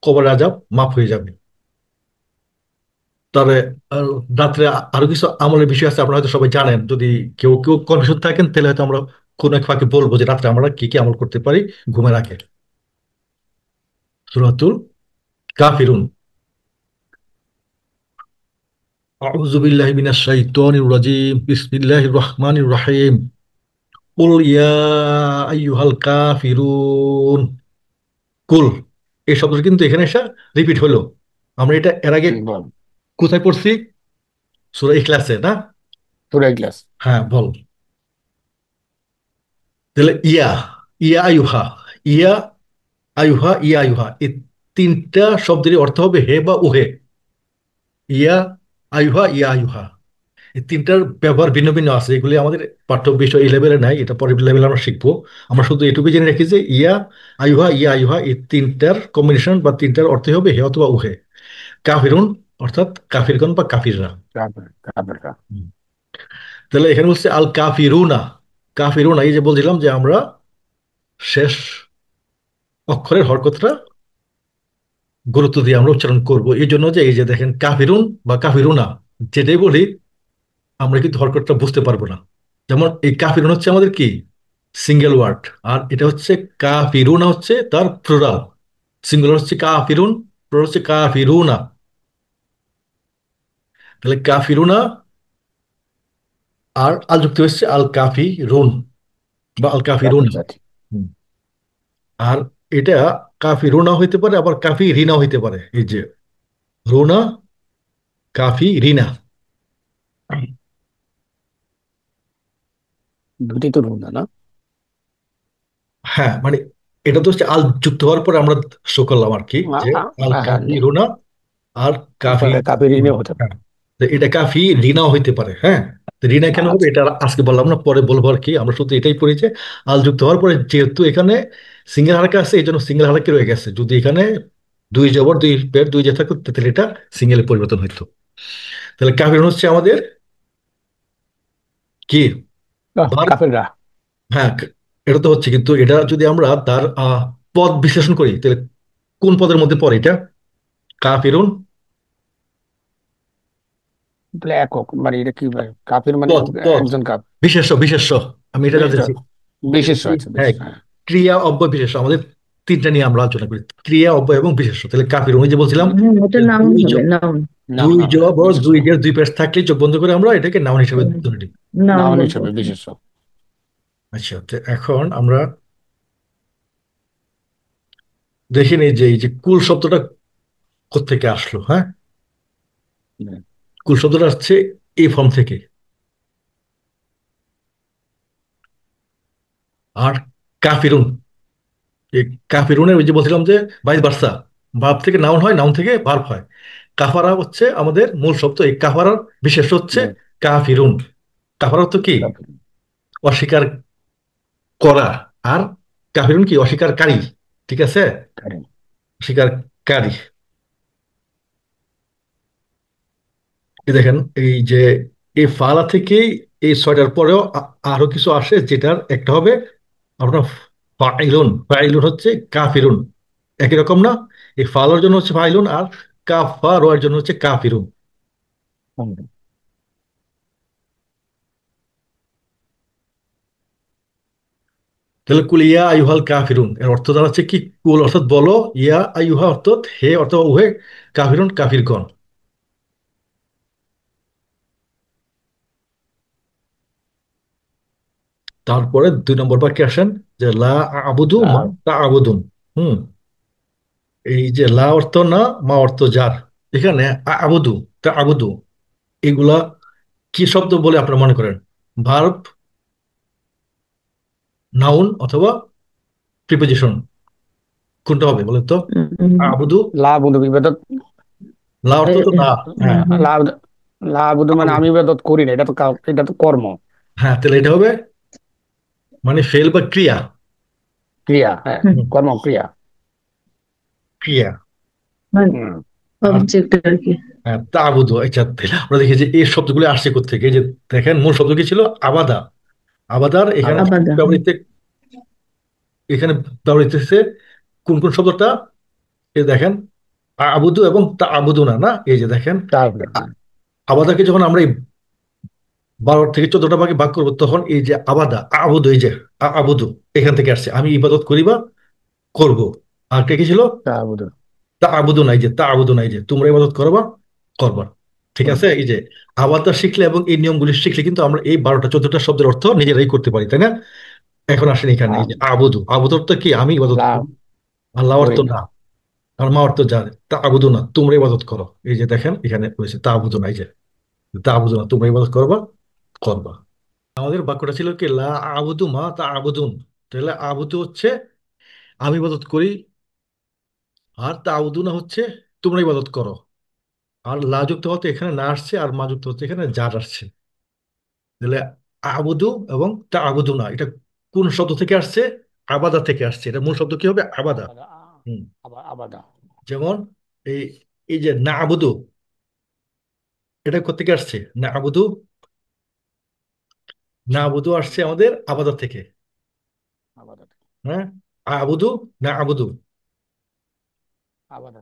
কবরের আযাব মাফ হয়ে যাবে। তবে আহ, রাত্রে আরো কিছু আমলের বিষয় আছে, আপনারা হয়তো সবাই জানেন। যদি কেউ কেউ কনফিউশন থাকেন তাহলে হয়তো আমরা কোনো এক ফাঁকে বলবো যে রাত্রে আমরা কি কি আমল করতে পারি ঘুমের আগে। সূরাতুল কাফিরুন। আউযু বিল্লাহি মিনাশ শাইতানির রাজিম, বিসমিল্লাহির রহমানির রহিম। কুল ইয়া আইয়ুহাল কাফিরুন। কুল, এই শব্দটা কিন্তু এখানে এসে রিপিট হলো। আমরা এটা এর আগে বল। কোথায় পড়ছি? সূরা ইখলাসে না? সূরা ইখলাস। হ্যাঁ, বল। তাহলে ইয়া, ইয়া আয়ুহা, ইয়া আয়ুহা, ইয়া আয়ুহা, এই তিনটা শব্দেরই অর্থ হবে হে বা উহে। ইয়া আয়ুহা, ইয়া আয়ুহা, এই তিনটার ব্যবহার ভিন্ন ভিন্ন আছে। এগুলি আমাদের পাঠ্য বিষয় এই লেভেলে নাই, এটা পরের লেভেলে আমরা শিখবো। আমরা শুধু এটুকু জেনে রাখি যে ইয়া আয়ুহা, ইয়া আয়ুহা, এই তিনটার কম্বিনেশন বা তিনটার অর্থ হবে হে অথবা উহে। কাফিরুন অর্থাৎ কাফিরগণ বা কাফিররা। কাফের, কাফেররা। হুম। তাহলে এখানে বলছে আল কাফিরুনা। কাফিরুনা, এই যে বলছিলাম যে আমরা শেষ অক্ষরের হরকতটা গুরুত্ব দিয়ে আমরা উচ্চারণ করব, এই জন্য যে এই যে দেখেন কাফিরুন বা কাফিরুনা, যেটাই বলি আমরা কিন্তু হরকতটা বুঝতে পারবো না। যেমন এই কাফিরুন হচ্ছে আমাদের কি সিঙ্গেল ওয়ার্ড, আর এটা হচ্ছে কাফিরুনা হচ্ছে তার প্লুরাল। সিঙ্গুলার হচ্ছে কাফিরুন, প্লুরাল হচ্ছে কাফিরুনা। তাহলে কাফিরুনা আর আল যুক্ত হচ্ছে আল কাফিরুন বা আল কাফের কাফিরুনা। জাতি। হুম। আর এটা কাফিরুনা হইতে পারে, আবার কাফিরিনা হইতে পারে। এই যে রুনা, কাফি, রিনা। দুটি তো রুনা না? হ্যাঁ মানে এটা তো হচ্ছে আল যুক্ত হওয়ার পরে আমরা শো করলাম আর কি, যে আল হ্যাঁ হ্যাঁ, কাফি রুনা আর কাফি। কাবেরী নিয়ে হতে পারে। হ্যাঁ, তো এটা কাফি রিনাও হইতে পারে। হ্যাঁ, তো রিনা কেন হবে আচ্ছা। এটা আজকে বললাম না, পরে বলবো আর কি। আমরা শুধু এটাই পড়ি যে আল যুক্ত হওয়ার পরে যেহেতু এখানে সিঙ্গেল হারাকা আছে, এই জন্য সিঙ্গেল হারাকে রয়ে গেছে। যদি এখানে দুই জবর দুই পের দুই যে থাকতো তাহলে এটা সিঙ্গেলে পরিবর্তন হইতো। তাহলে কাফিরুন হচ্ছে আমাদের কি বার। কাফেররা। হ্যাঁ, এটা তো হচ্ছে, কিন্তু এটা যদি আমরা তার পদ বিশ্লেষণ করি তাহলে কোন পদের মধ্যে পড়ে এটা? কাফিরুন তাহলে একক মানে এটা কি ভাই, কাফের মানে পদ পদ একজন কাপ। বিশেষ্য বিশেষ্য, আমি এটা বিশেষ জানতেছি। বিশেষ আছে, হ্যাঁ, বিশেষ, হ্যাঁ। ক্রিয়া অব্যয় বিশেষ্য আমাদের তিনটা নিয়ে আমরা আলোচনা করি, ক্রিয়া অব্যয় এবং বিশেষ্য। তাহলে কাফিরুন ওই যে বলছিলাম হ্যাঁ, ওটা যে নাউন হবে, নাউন। নাম দুই না, হ্যাঁ, জবর বিশেষ। দুই জের দুই পেশ থাকলে চোখ বন্ধ করে আমরা এটাকে নাউন হিসেবে ধরে নিই। নাউন নাউন বলবো। হিসেবে বিশেষ। আচ্ছা, তো এখন আমরা দেখে নিই যে এই যে কুল শব্দটা কোত্থেকে আসলো। হ্যাঁ, কুল শব্দটা আসছে এই ফর্ম থেকে। আর কাফিরুন, এই কাফিরুনের ওই যে বলছিলাম যে ভাইস ভার্সা, ভার্ব থেকে নাউন হয়, নাউন থেকে ভার্ব হয়। কাফারা হচ্ছে আমাদের মূল শব্দ, এই কাফারার বিশেষ হচ্ছে কাফিরুন। কাফারা তো কি অস্বীকার করা, আর কাফিরুন কি অস্বীকারী। ঠিক আছে, অস্বীকারী। এই দেখেন এই যে এই ফালা থেকে এই ছয়টার পরেও আরো কিছু আসে, যেটার একটা হবে আপনার ফাইলুন। ফাইলুন হচ্ছে কাফিরুন, একই রকম না? এই ফালার জন্য হচ্ছে ফাইলুন, আর কাফার জন্য হচ্ছে কাফিরুন। তাহলে কুল ইয়া আইয়ুহাল কাফিরুন এর অর্থ দাঁড়াচ্ছে কি? কুল অর্থাৎ বলো, ইয়া আইয়ুহা অর্থাৎ হে অথবা উহে, কাফিরুন কাফিরগণ। তারপরে 2 নম্বর বাক্যে আসেন, যে লা আবুদু মা তা আবুদুন। হুম, এই যে লা অর্থ না, মা অর্থ যার, এখানে আবুদু তা আবুদু, এগুলা কি শব্দ বলে আপনারা মনে করেন? ভার্ব, নাউন অথবা প্রিপোজিশন, কোনটা হবে বলেন তো? আবুদু, লাভ বিবেদত। লা অর্থ তো না। হ্যাঁ, লাভ লাভ মানে আবুদু। আমি ইবাদত করি না, এটা তো এটা তো কর্ম, হ্যাঁ, তাহলে এটা হবে মানে ফেল বা ক্রিয়া। ক্রিয়া, হ্যাঁ, হুম, কর্ম ক্রিয়া। ক্রিয়া। হুম। আর অবজেক্ট আর কি। হ্যাঁ, তাবুদু। আচ্ছা, তাহলে আমরা দেখি যে এই শব্দগুলো আসছে কোথেকে। এই যে দেখেন মূল শব্দ কি ছিল? আবাদা। আবাদার এখানে আবার আবাদা। ব্যবহৃত, এখানে ব্যবহৃত হচ্ছে কোন কোন শব্দটা? এই দেখেন আবুদু এবং তা আবুদু না, না এই যে দেখেন তাহলে আবাদাকে যখন আমরা এই 12 থেকে 14টা ভাগে ভাগ করবো, তখন এই যে আবাদা আবুদু, এই যে আবুদু এখান থেকে আসছে, আমি ইবাদত করি বা করবো। আর কে কি ছিল? তাহলে তা আবুদু নাই, যে তা আবুদু নাই, যে তোমরা ইবাদত করবা করবা। ঠিক আছে, করবো। এই যে আবাদা শিখলে এবং এই নিয়মগুলি শিখলে কিন্তু আমরা এই 12টা 14টা শব্দের অর্থ নিজেরাই করতে পারি, তাই না? এখন আসেন এখানে এই আম, যে আবুদু। আবুদু অর্থ কি? আমি ইবাদত লাভ করি। আল্লাহ অর্থ করি না। না, আর মা অর্থ যা। তা আবুদু না, তোমরা ইবাদত করো। এই যে দেখেন এখানে বলেছে তা আবুদু না, এই যে তা আবুদু না, তোমরা ইবাদত করবা করবা। আমাদের বাক্যটা ছিল কি? লা আবুদু মা তা আবুদুন। তাহলে আবুদু হচ্ছে আমি ইবাদত করি, আর তা আবুদু না হচ্ছে তোমরা ইবাদত করো। আর লা যুক্ত হতে এখানে না আসছে, আর মা যুক্ত হচ্ছে এখানে যার আসছে। তাহলে আবুদু এবং তা আবুদু না, এটা কোন শব্দ থেকে আসছে? আবাদা থেকে আসছে। এটা মূল শব্দ কি হবে? আবাদা। আবার হুম, আবার যেমন এই এই যে না আবুদু, এটা কোথেকে আসছে? না আবুদু, না আবুদু আসছে আমাদের আবাদা থেকে। আবার হ্যাঁ, আবুদু, না আবুদু। আবার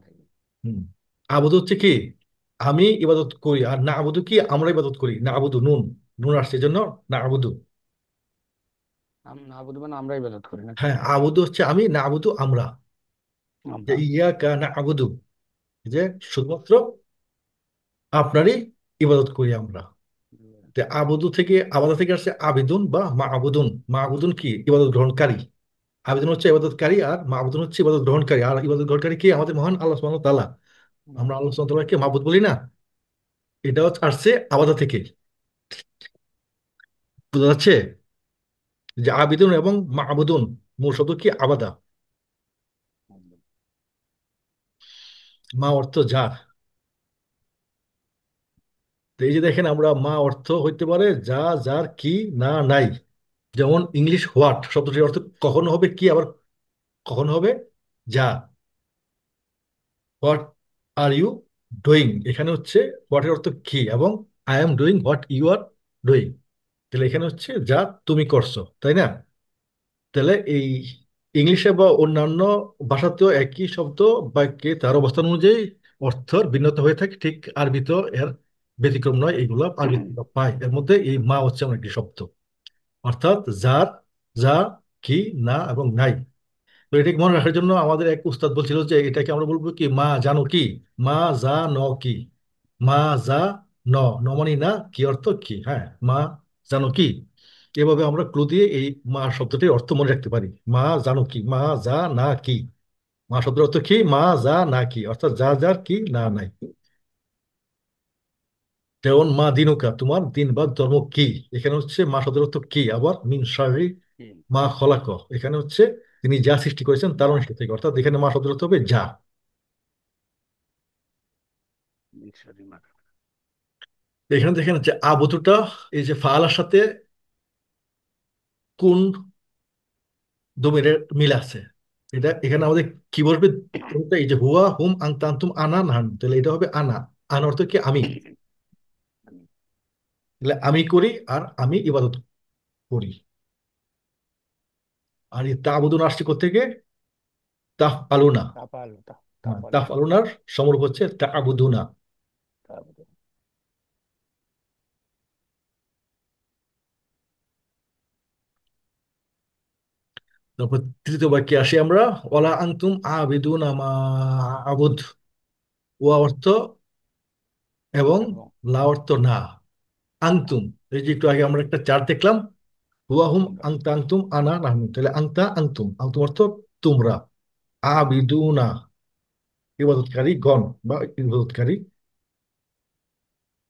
হুম, আবুদু হচ্ছে কি? আমি ইবাদত করি, আর না আবুদু কি? আমরা ইবাদত করি। না আবুদু নুন, নুন আসছে এই জন্য না আবুদু। না বুঝবেন, আমরা ইবাদত করি নাকি? হ্যাঁ, আবুদু হচ্ছে আমি, না আবুদু আমরা। যে আমরা ইয়া কা না আবুদু, যে শুধুমাত্র আপনারই ইবাদত করি আমরা। তে আবুদু থেকে, আবাদা থেকে আসছে আবিদুন বা মা আবুদুন। মা আবুদুন কি? ইবাদত গ্রহণকারী। আবেদন হচ্ছে ইবাদতকারী, আর মা আবেদন হচ্ছে ইবাদত গ্রহণকারী। আর ইবাদত গ্রহণকারী কি? আমাদের মহান আল্লাহ সুবহানাহু ওয়া তাআলা। হুম, আমরা আল্লাহ সুবহানাহু ওয়া তাআলাকে মাবুদ বলি না, এটা হচ্ছে আসছে আবাদা থেকে। বোঝা যাচ্ছে যে আবিদুন এবং মাবুদুন মূল শব্দ কি? আবাদা। হুম। মা অর্থ যার। তো এই যে দেখেন, আমরা মা অর্থ হইতে পারে যা, যার, কি, না, নাই। যেমন ইংলিশ হোয়াট শব্দটির অর্থ কখনো হবে কি, আবার কখনো হবে যা। হোয়াট আর ইউ ডুইং, এখানে হচ্ছে হোয়াটের অর্থ কি, এবং I am doing what you are doing, তাহলে এখানে হচ্ছে যা তুমি করছো, তাই না? তাহলে এই ইংলিশে বা অন্যান্য ভাষাতেও একই শব্দ বাক্যে তার অবস্থান অনুযায়ী অর্থের ভিন্নতা হয়ে থাকে, ঠিক আরবিতেও এর ব্যতিক্রম নয়। এইগুলো আরবিতে আমরা পাই। এর মধ্যে এই মা হচ্ছে এমন একটি শব্দ, অর্থাৎ যার, যা, কি, না এবং নাই। তো এটাকে মনে রাখার জন্য আমাদের এক উস্তাদ বলছিল যে এটাকে আমরা বলবো কি, মা জানো কি, মা যা ন কি, মা যা ন, ন মানে না, কি অর্থ কি, হ্যাঁ, মা জানো কি। এভাবে আমরা ক্লু দিয়ে এই মা শব্দটির অর্থ মনে রাখতে পারি। মা জানো কি, মা যা না কি। মা শব্দের অর্থ কি? মা যা না কি, অর্থাৎ যা, যার, কি, না, নাই। যেমন মা দিনুকা, তোমার দিন বা ধর্ম কি, এখানে হচ্ছে মা শব্দের অর্থ কি। আবার মিন শাররি হুম। মা খলাক, এখানে হচ্ছে তিনি যা সৃষ্টি করেছেন তার অংশ থেকে, অর্থাৎ এখানে মা শব্দের অর্থ হবে যা। মিশরি মাঠ। এখানে দেখেন যে আবুতুটা, এই যে ফাআলার সাথে কোন দমিরের মিল আছে, এটা এখানে আমাদের কি বলবে? এই যে হুয়া, হুম, আনতা, আনতুম, আনা, নাহান, তাহলে এটা হবে আনা। আনা অর্থ কি? আমি। তাহলে আমি করি, আর আমি ইবাদত করি। আর এই তাবুদুন আসছে কোত্থেকে? তাফ আলুনা। তাপাল হ্যাঁ, তাপাল তাফ আলুনার সমরূপ হচ্ছে তাবুদুনা। তারপরে তারপর তৃতীয় বাক্যে আসি আমরা। ওয়ালা আনতুম আবিদুনা মা আবুদ। ওয়া অর্থ এবং, এবং লা অর্থ না। আনতুম, এই যে একটু আগে আমরা একটা চার্ট দেখলাম, হুয়াহুম তোমরা আংতা আংতুম আনা নাহনু, তাহলে আংতা আংতুম, আংতুম অর্থ তোমরা। আবিদুনা ইবাদতকারী গণ বা ইবাদতকারী।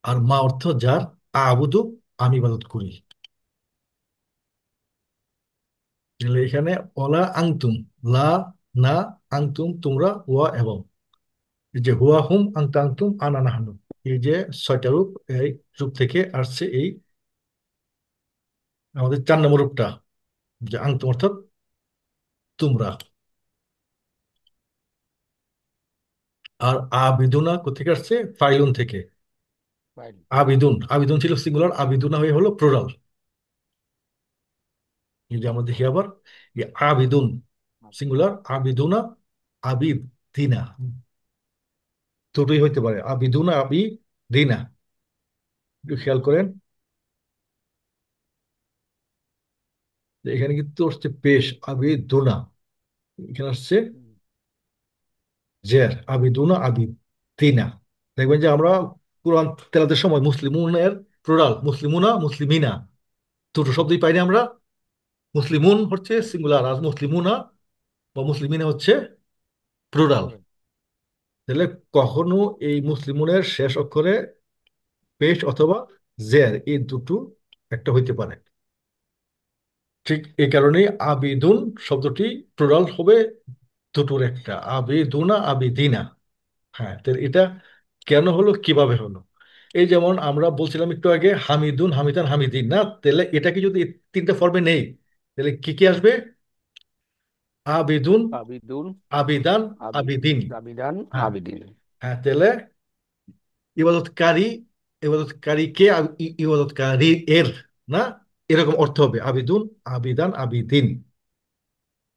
আর মা অর্থ যার, আবুদু আমি ইবাদত করি। তাহলে এখানে অলা আংতুম, লা না, আংতুম তোমরা, ওয়া এবং। এই যে হুয়া হুম আংতা আংতুম আনা নাহনু, এই যে ছয়টা রূপ, এই রূপ থেকে আসছে এই আমাদের 4 নম্বর রূপটা, যে আংতুম অর্থাৎ তোমরা। আর আবিদুনা কোথেকে আসছে? ফাইলুন থেকে। বাইরে আবিদুন, আবিদুন ছিল সিঙ্গুলার, আবিদুনা হয়ে হলো প্লুরাল। এই যে আমরা দেখি আবার, এই আবিদুন সিঙ্গুলার, আবিদুনা, আবিদিনা, দুটোই হইতে পারে, আবিদুনা, আবিদিনা। একটু খেয়াল করেন যে এখানে কিন্তু হচ্ছে পেশ, আবিদুনা, এখানে আসছে জের, আবিদুনা, আবিদিনা। দেখবেন যে আমরা কোরআন তেলাওয়াতের সময় মুসলিমুনের প্লুরাল, মুসলিমুনা, মুসলিমিনা, দুটো শব্দই পাইনি আমরা। মুসলিমুন হচ্ছে সিঙ্গুলার, আর মুসলিমুনা বা মুসলিমিনা হচ্ছে প্লুরাল। তাহলে কখনো এই মুসলিমুনের শেষ অক্ষরে পেশ অথবা জের, এই দুটো একটা হইতে পারে। ঠিক এই কারণেই আবিদুন শব্দটি প্লুরাল হবে দুটোর একটা, আবিদুনা, আবিদিনা। হ্যাঁ, তাহলে এটা কেন হলো, কিভাবে হলো? এই যেমন আমরা বলছিলাম একটু আগে, হামিদুন, হামিদান, হামিদিন, না? তাহলে এটাকে যদি এই 3টে ফর্মে নেই, তাহলে কি কি আসবে? আবিদুন, আবিদুল আবিদান, আবি আবিদিন। আবিদান হ্যাঁ, আবিদিন। হ্যাঁ, তাহলে ইবাদতকারী, ইবাদতকারীকে, ইবাদতকারী এর, না, এরকম অর্থ হবে আবিদুন, আবিদান, আবিদিন।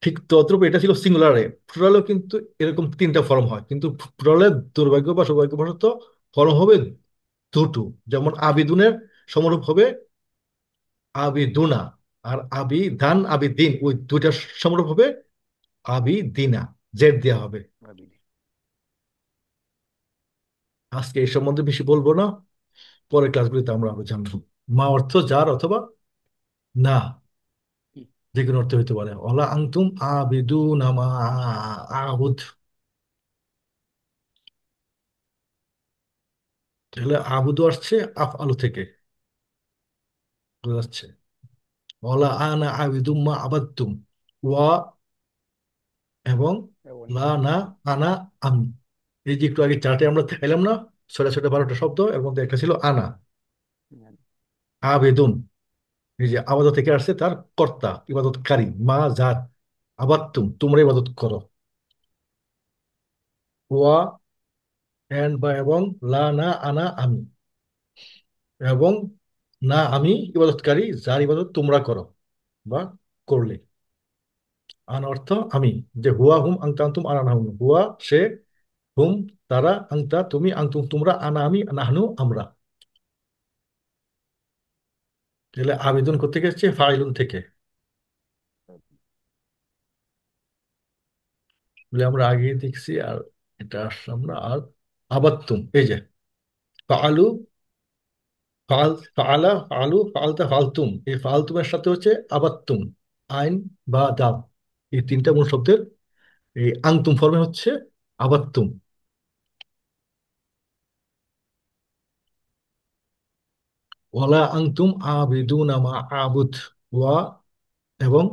ঠিক তদ্রূপ এটা ছিল সিঙ্গুলারে। প্লুরালেও কিন্তু এরকম 3টা ফর্ম হয়, কিন্তু প্লুরালে দুর্ভাগ্য বা সৌভাগ্যবশত ফর্ম হবে দুটো। যেমন আবিদুনের সমরূপ হবে আবিদুনা, আর আবিদান, আবিদিন, ওই দুইটার সমরূপ হবে আবিদিনা, জেড দেওয়া হবে। আবিদিন। আজকে এই সম্বন্ধে বেশি বলবো না, পরের ক্লাসগুলিতে আমরা আরো জানবো। মা অর্থ যার অথবা না, যে কোনো অর্থ হইতে পারে। অলা আংতুম আবিদুনা মা আবুদ। তাহলে আবুদু আসছে আফ আলু থেকে, বোঝা যাচ্ছে। ওলা আনা আবিদুম মা আবাদ্তুম, ওয়া এবং এবং লা না আনা আমি। এই যে একটু আগে চার্টে আমরা দেখাইলাম না, ছয়টা ছয়টা 12টা শব্দ, এর মধ্যে একটা ছিল আনা। আবেদুন, এই যে আবাদত থেকে আসছে তার কর্তা, ইবাদতকারী, মা জাত, আবাত্তুম তোমরা ইবাদত করো। ওয়া এন্ড বা এবং, লা না আনা আমি, এবং না আমি ইবাদতকারী যার ইবাদত তোমরা করো বা করলে। আন অর্থ আমি, যে হুয়া হুম আংতা আনতুম আনা নাহুম, হুয়া সে, হুম তারা, আংতা তুমি, আনতুম তোমরা, আনা আমি, নাহনু আমরা। তাহলে আবেদন করতে গেছে ফাইলুন থেকে, বলে আমরা আগে দেখছি। আর এটা আসলাম না। আর আবাত্তুম, এই যে ফালু, ফাআলা, ফালু, ফালতা, ফালতুম, এই ফালতুমের সাথে হচ্ছে আবাত্তুম, আইন বা দাম, এই তিনটা মূল শব্দের এই আংতুম ফর্মে হচ্ছে আবাত্তুম। ওয়ালা আংতুম আবিদুনা মা আবুদ, ওয়া এবং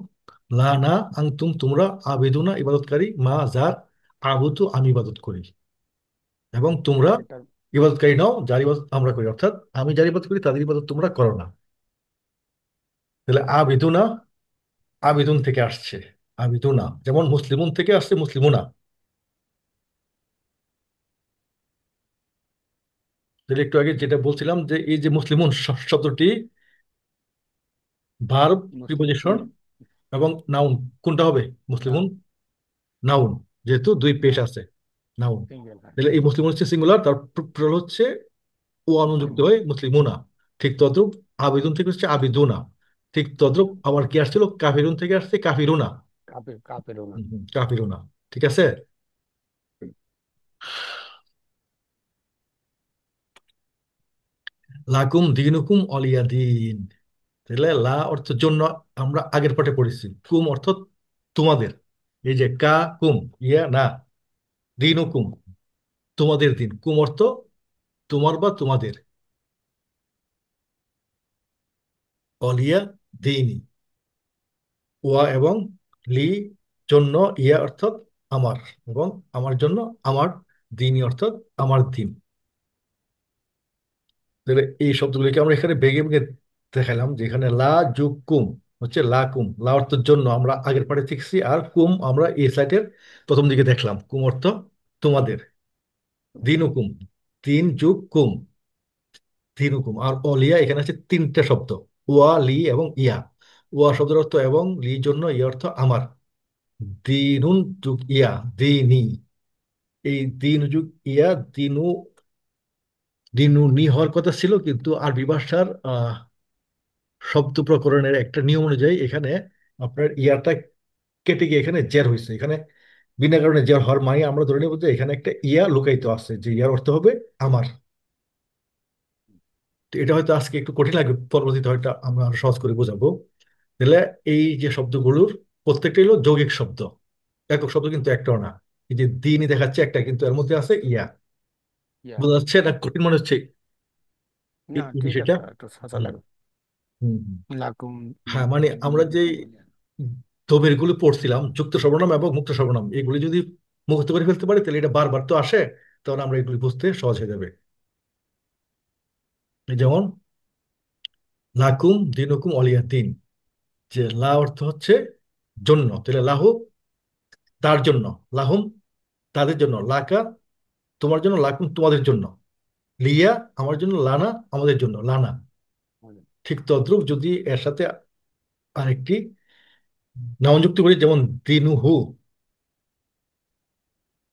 লা না আংতুম তোমরা, আবিদুনা ইবাদতকারী, মা যার, আবুদু আমি ইবাদত করি, এবং তোমরা এটার ইবাদতকারী নাও যার ইবাদত আমরা করি, অর্থাৎ আমি যার ইবাদত করি তাদের ইবাদত তোমরা করো না। তাহলে আবিদুনা আবিদুন থেকে আসছে, আবিদুনা যেমন মুসলিমুন থেকে আসছে মুসলিমুনা। তাহলে একটু আগে যেটা বলছিলাম যে এই যে মুসলিমুন শব্দটি ভার্ব, প্রিপোজিশন মুসলিম এবং নাউন, কোনটা হবে? মুসলিমুন নাউন নাউন, যেহেতু দুই পেশ নাউন আছে, নাউন। সিঙ্গেল, হ্যাঁ। তাহলে এই মুসলিমুন হচ্ছে সিঙ্গুলার, তার প্লুরাল হচ্ছে ও অনুযুক্ত মুসলিমুন হয়ে মুসলিমুনা। ঠিক তদ্রুপ আবিদুন থেকে হচ্ছে আবিদুনা। ঠিক তদ্রুপ আবার কি আসছিল, কাফিরুন থেকে আসছে কাফিরুনা। কাপেরও না। কাফিরুনা। ঠিক আছে। লাকুম দিনুকুম অলিয়া দিন। তাহলে লা অর্থ জন্য, আমরা আগের পাঠে পড়েছি। কুম অর্থ তোমাদের, এই যে কা কুম, ইয়া না, দিনুকুম তোমাদের দিন, কুম অর্থ তোমার বা তোমাদের, অলিয়া দিনই। ওয়া এবং লি জন্য, ইয়া অর্থাৎ আমার, এবং আমার জন্য আমার, দিনই অর্থাৎ আমার দিন। তাহলে এই শব্দগুলিকে আমরা এখানে বেগে বেগে দেখালাম, যে এখানে লা যুগ কুম হচ্ছে লা কুম, লা অর্থ জন্য আমরা আগের পাঠে শিখছি, আর কুম আমরা এই সাইটের প্রথম দিকে দেখলাম, কুম অর্থ তোমাদের। দিন হুকুম, তিন যুগ কুম, তিন হুকুম। আর অলিয়া এখানে আছে তিনটা শব্দ, ওয়া লি এবং ইয়া। ওয়া শব্দের অর্থ এবং, লি জন্য, ইয়া অর্থ আমার। দিনুন যুগ ইয়া, দিনী, এই দিন যুগ ইয়া, দিনু, দিনু নি হওয়ার কথা ছিল, কিন্তু আরবি ভাষার শব্দ প্রকরণের একটা নিয়ম অনুযায়ী এখানে আপনার ইয়াটা কেটে গিয়ে এখানে জের হয়েছে। এখানে বিনা কারণে জের হওয়ার মানে আমরা ধরে নেব যে এখানে একটা ইয়া লুকায়িত আছে, যে ইয়ার অর্থ হবে আমার। তো এটা হয়তো আজকে একটু কঠিন লাগবে, পরবর্তীতে হয়তো আমরা আরো সহজ করে বোঝাবো। তাহলে এই যে শব্দগুলোর প্রত্যেকটা হলো যৌগিক শব্দ, একক শব্দ কিন্তু একটাও না। এই যে দিনই দেখাচ্ছে একটা, কিন্তু এর মধ্যে আছে ইয়া। ইয়া। বোঝা যাচ্ছে না? কঠিন মনে হচ্ছে না, এই ঠিক বিষয়টা। আছে, একটু সাজা হুম, লাগবে। হুম, হুম। লাকুম হ্যাঁ, মানে আমরা যে ধ্রুবের গুলো পড়ছিলাম, যুক্ত সর্বনাম এবং মুক্ত সর্বনাম, এগুলি যদি মুখস্থ করে ফেলতে পারি তাহলে এটা বারবার তো আসে, তখন আমরা এগুলি বুঝতে সহজ হয়ে যাবে। এই যেমন লাকুম দিনুকুম অলিয়া দিন, যে লা অর্থ হচ্ছে জন্য, তাহলে লাহু তার জন্য, লাহুম তাদের জন্য, লাকা তোমার জন্য, লাকুম তোমাদের জন্য, লিয়া আমার জন্য, লানা আমাদের জন্য, লানা। ঠিক তদ্রুপ যদি এর সাথে আরেকটি নাউন যুক্ত করি, যেমন দিনুহু,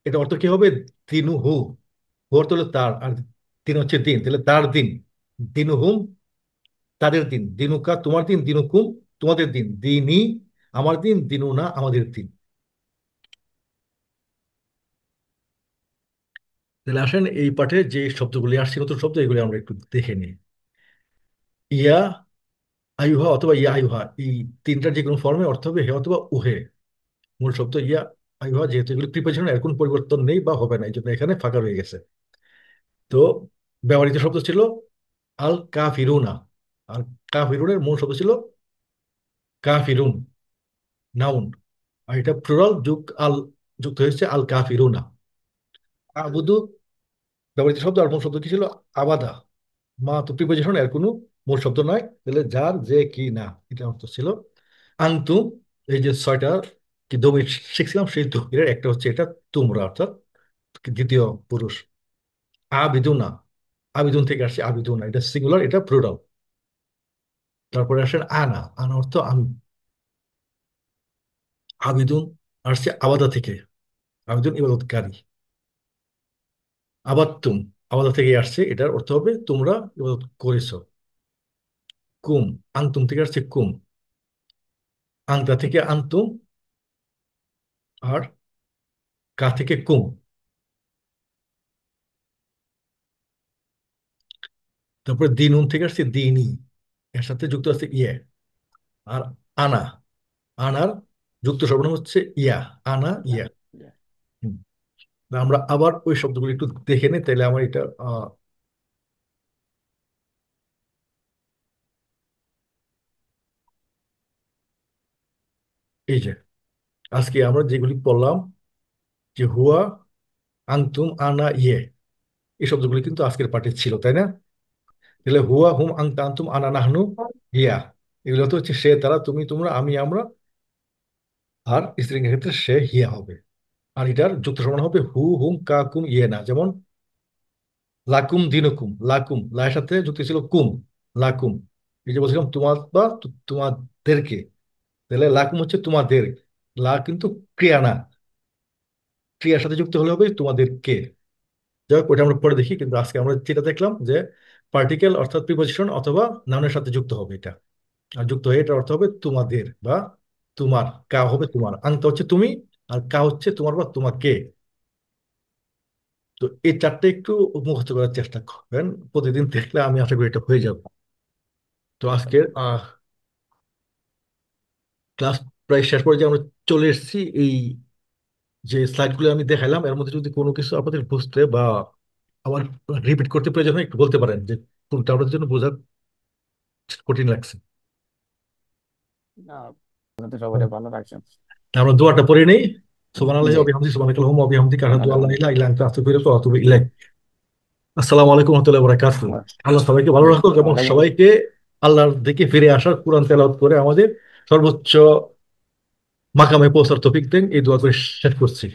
এটা অর্থ কি হবে? দিনুহু, হু অর্থ হলো তার, আর দিন হচ্ছে দিন, তাহলে তার দিন। দিনুহুম তাদের দিন, দিনুকা তোমার দিন, দিনুকুম তোমাদের দিন, দিনই আমার দিন, দিনুনা আমাদের দিন। তাহলে আসেন এই পাঠে যে শব্দগুলি আসছে, নতুন শব্দ, এগুলি আমরা একটু দেখে নিই। ইয়া আয়ুহা অথবা ইয়া আয়ুহা, এই তিনটার যে কোনো ফর্মে অর্থ হবে হে অথবা উহে। মূল শব্দ ইয়া আয়ুহা, যেহেতু এগুলি প্রিপোজিশন, এর কোনো পরিবর্তন নেই বা হবে না, এই জন্য এখানে ফাঁকা রয়ে গেছে। তো ব্যবহৃত শব্দ ছিল আল কাফিরুনা। আর কাফিরুনের মূল শব্দ ছিল কাফিরুন, নাউন। আর এটা প্লুরাল যুগ আল যুক্ত হয়েছে আল কাফিরুনা। আবুদু ব্যবহৃত শব্দ, আর মূল শব্দ কি ছিল? আবাদা। মা তো প্রিপোজিশন, এর কোনো মূল শব্দ নয়, তাহলে যার যে কি না, এটা অর্থ ছিল। আনতুম, এই যে ছয়টা কি দমির শিখছিলাম, সেই দমিরের একটা হচ্ছে এটা তোমরা, অর্থাৎ দ্বিতীয় পুরুষ। আবিদুনা, আবিদুন থেকে আসছে আবিদুনা, এটা সিঙ্গুলার, এটা প্লুরাল। তারপরে আসেন আনা, আনা অর্থ আমি। আবিদুন আসছে আবাদা থেকে, আবিদুন ইবাদতকারী। আবাত্তুম, আবাদা থেকে আসছে, এটার অর্থ হবে তোমরা ইবাদত করেছো। কুম, আনতুম থেকে আসছে কুম, আংতা থেকে আনতুম, আর কা থেকে কুম। তারপরে দিনুন থেকে আসছে দিনই, এর সাথে যুক্ত আছে ইয়ে। আর আনা, আনার যুক্ত সর্বনাম হচ্ছে ইয়া, আনা ইয়া। হুম। আমরা আবার ওই শব্দগুলো একটু দেখে নিই, তাহলে আমার এটা এই যে আজকে আমরা যেগুলি পড়লাম, যে হুয়া, আনতুম, আনা, ইয়ে, এই শব্দগুলি কিন্তু আজকের পাঠে ছিল, তাই না? তাহলে হুয়া, হুম, আনতা, আনতুম, আনা, নাহনু, হিয়া, এগুলো তো হচ্ছে সে, তারা, তুমি, তোমরা, আমি, আমরা। আর স্ত্রীলিঙ্গের ক্ষেত্রে সে, হিয়া হবে। আর এটার যুক্ত সমান হবে হু, হুম, কা, কুম, ইয়ে না। যেমন লাকুম দিনুকুম, লাকুম, লায়ের সাথে যুক্ত ছিল কুম, লাকুম। এই যে বলছিলাম তোমার বা তোমাদেরকে, তাহলে লাকুম হচ্ছে তোমাদের। লা কিন্তু ক্রিয়া না, ক্রিয়ার সাথে যুক্ত হলে হবে তোমাদেরকে। যাই হোক, ওটা আমরা পরে দেখি, কিন্তু আজকে আমরা যেটা দেখলাম যে পার্টিকেল অর্থাৎ প্রিপোজিশন অথবা নাউনের সাথে যুক্ত হবে এটা। আর যুক্ত হয়ে এটার অর্থ হবে তোমাদের বা তোমার। কা হবে তোমার, আংটা হচ্ছে তুমি, আর কা হচ্ছে তোমার বা তোমাকে। তো এই চারটে একটু মুখস্থ করার চেষ্টা করবেন প্রতিদিন, দেখলে আমি আশা করি এটা হয়ে যাবে। তো আজকের ক্লাস প্রায় শেষ পর্যায়ে আমরা চলে এসেছি। এই যে স্লাইডগুলো আমি দেখালাম, এর মধ্যে যদি কোনো কিছু আপনাদের বুঝতে বা আবার রিপিট করতে প্রয়োজন হয়, একটু বলতে পারেন যে কোনটা আপনাদের জন্য বোঝা কঠিন লাগছে। না, আপনি তো সবাই ভালো রাখছেন। আমরা দোয়াটা পড়ে নেই। সুবহানাল্লাহি জি, ওয়া বিহামদিহি, সুবহানাকাল্লাহুম্মা ওয়া বিহামদিকা, আশহাদু আল্লা আলহামদুলিল্লাহ। ইলাহা ইল্লা আনতা, আস্তাগফিরুকা ওয়া আতুবু ইলাইক। আসসালামু আলাইকুম ওয়া রাহমাতুল্লাহি ওয়া বারাকাতুহু। আল্লাহ সবাইকে ভালো জি, রাখুক এবং ওয়ালাইকুম। সবাইকে আল্লাহর দিকে ফিরে আসার, কোরআন তেলাওয়াত করে আমাদের সর্বোচ্চ মাকামে পৌঁছার তৌফিক দেন, এই দোয়া করে শেষ করছি।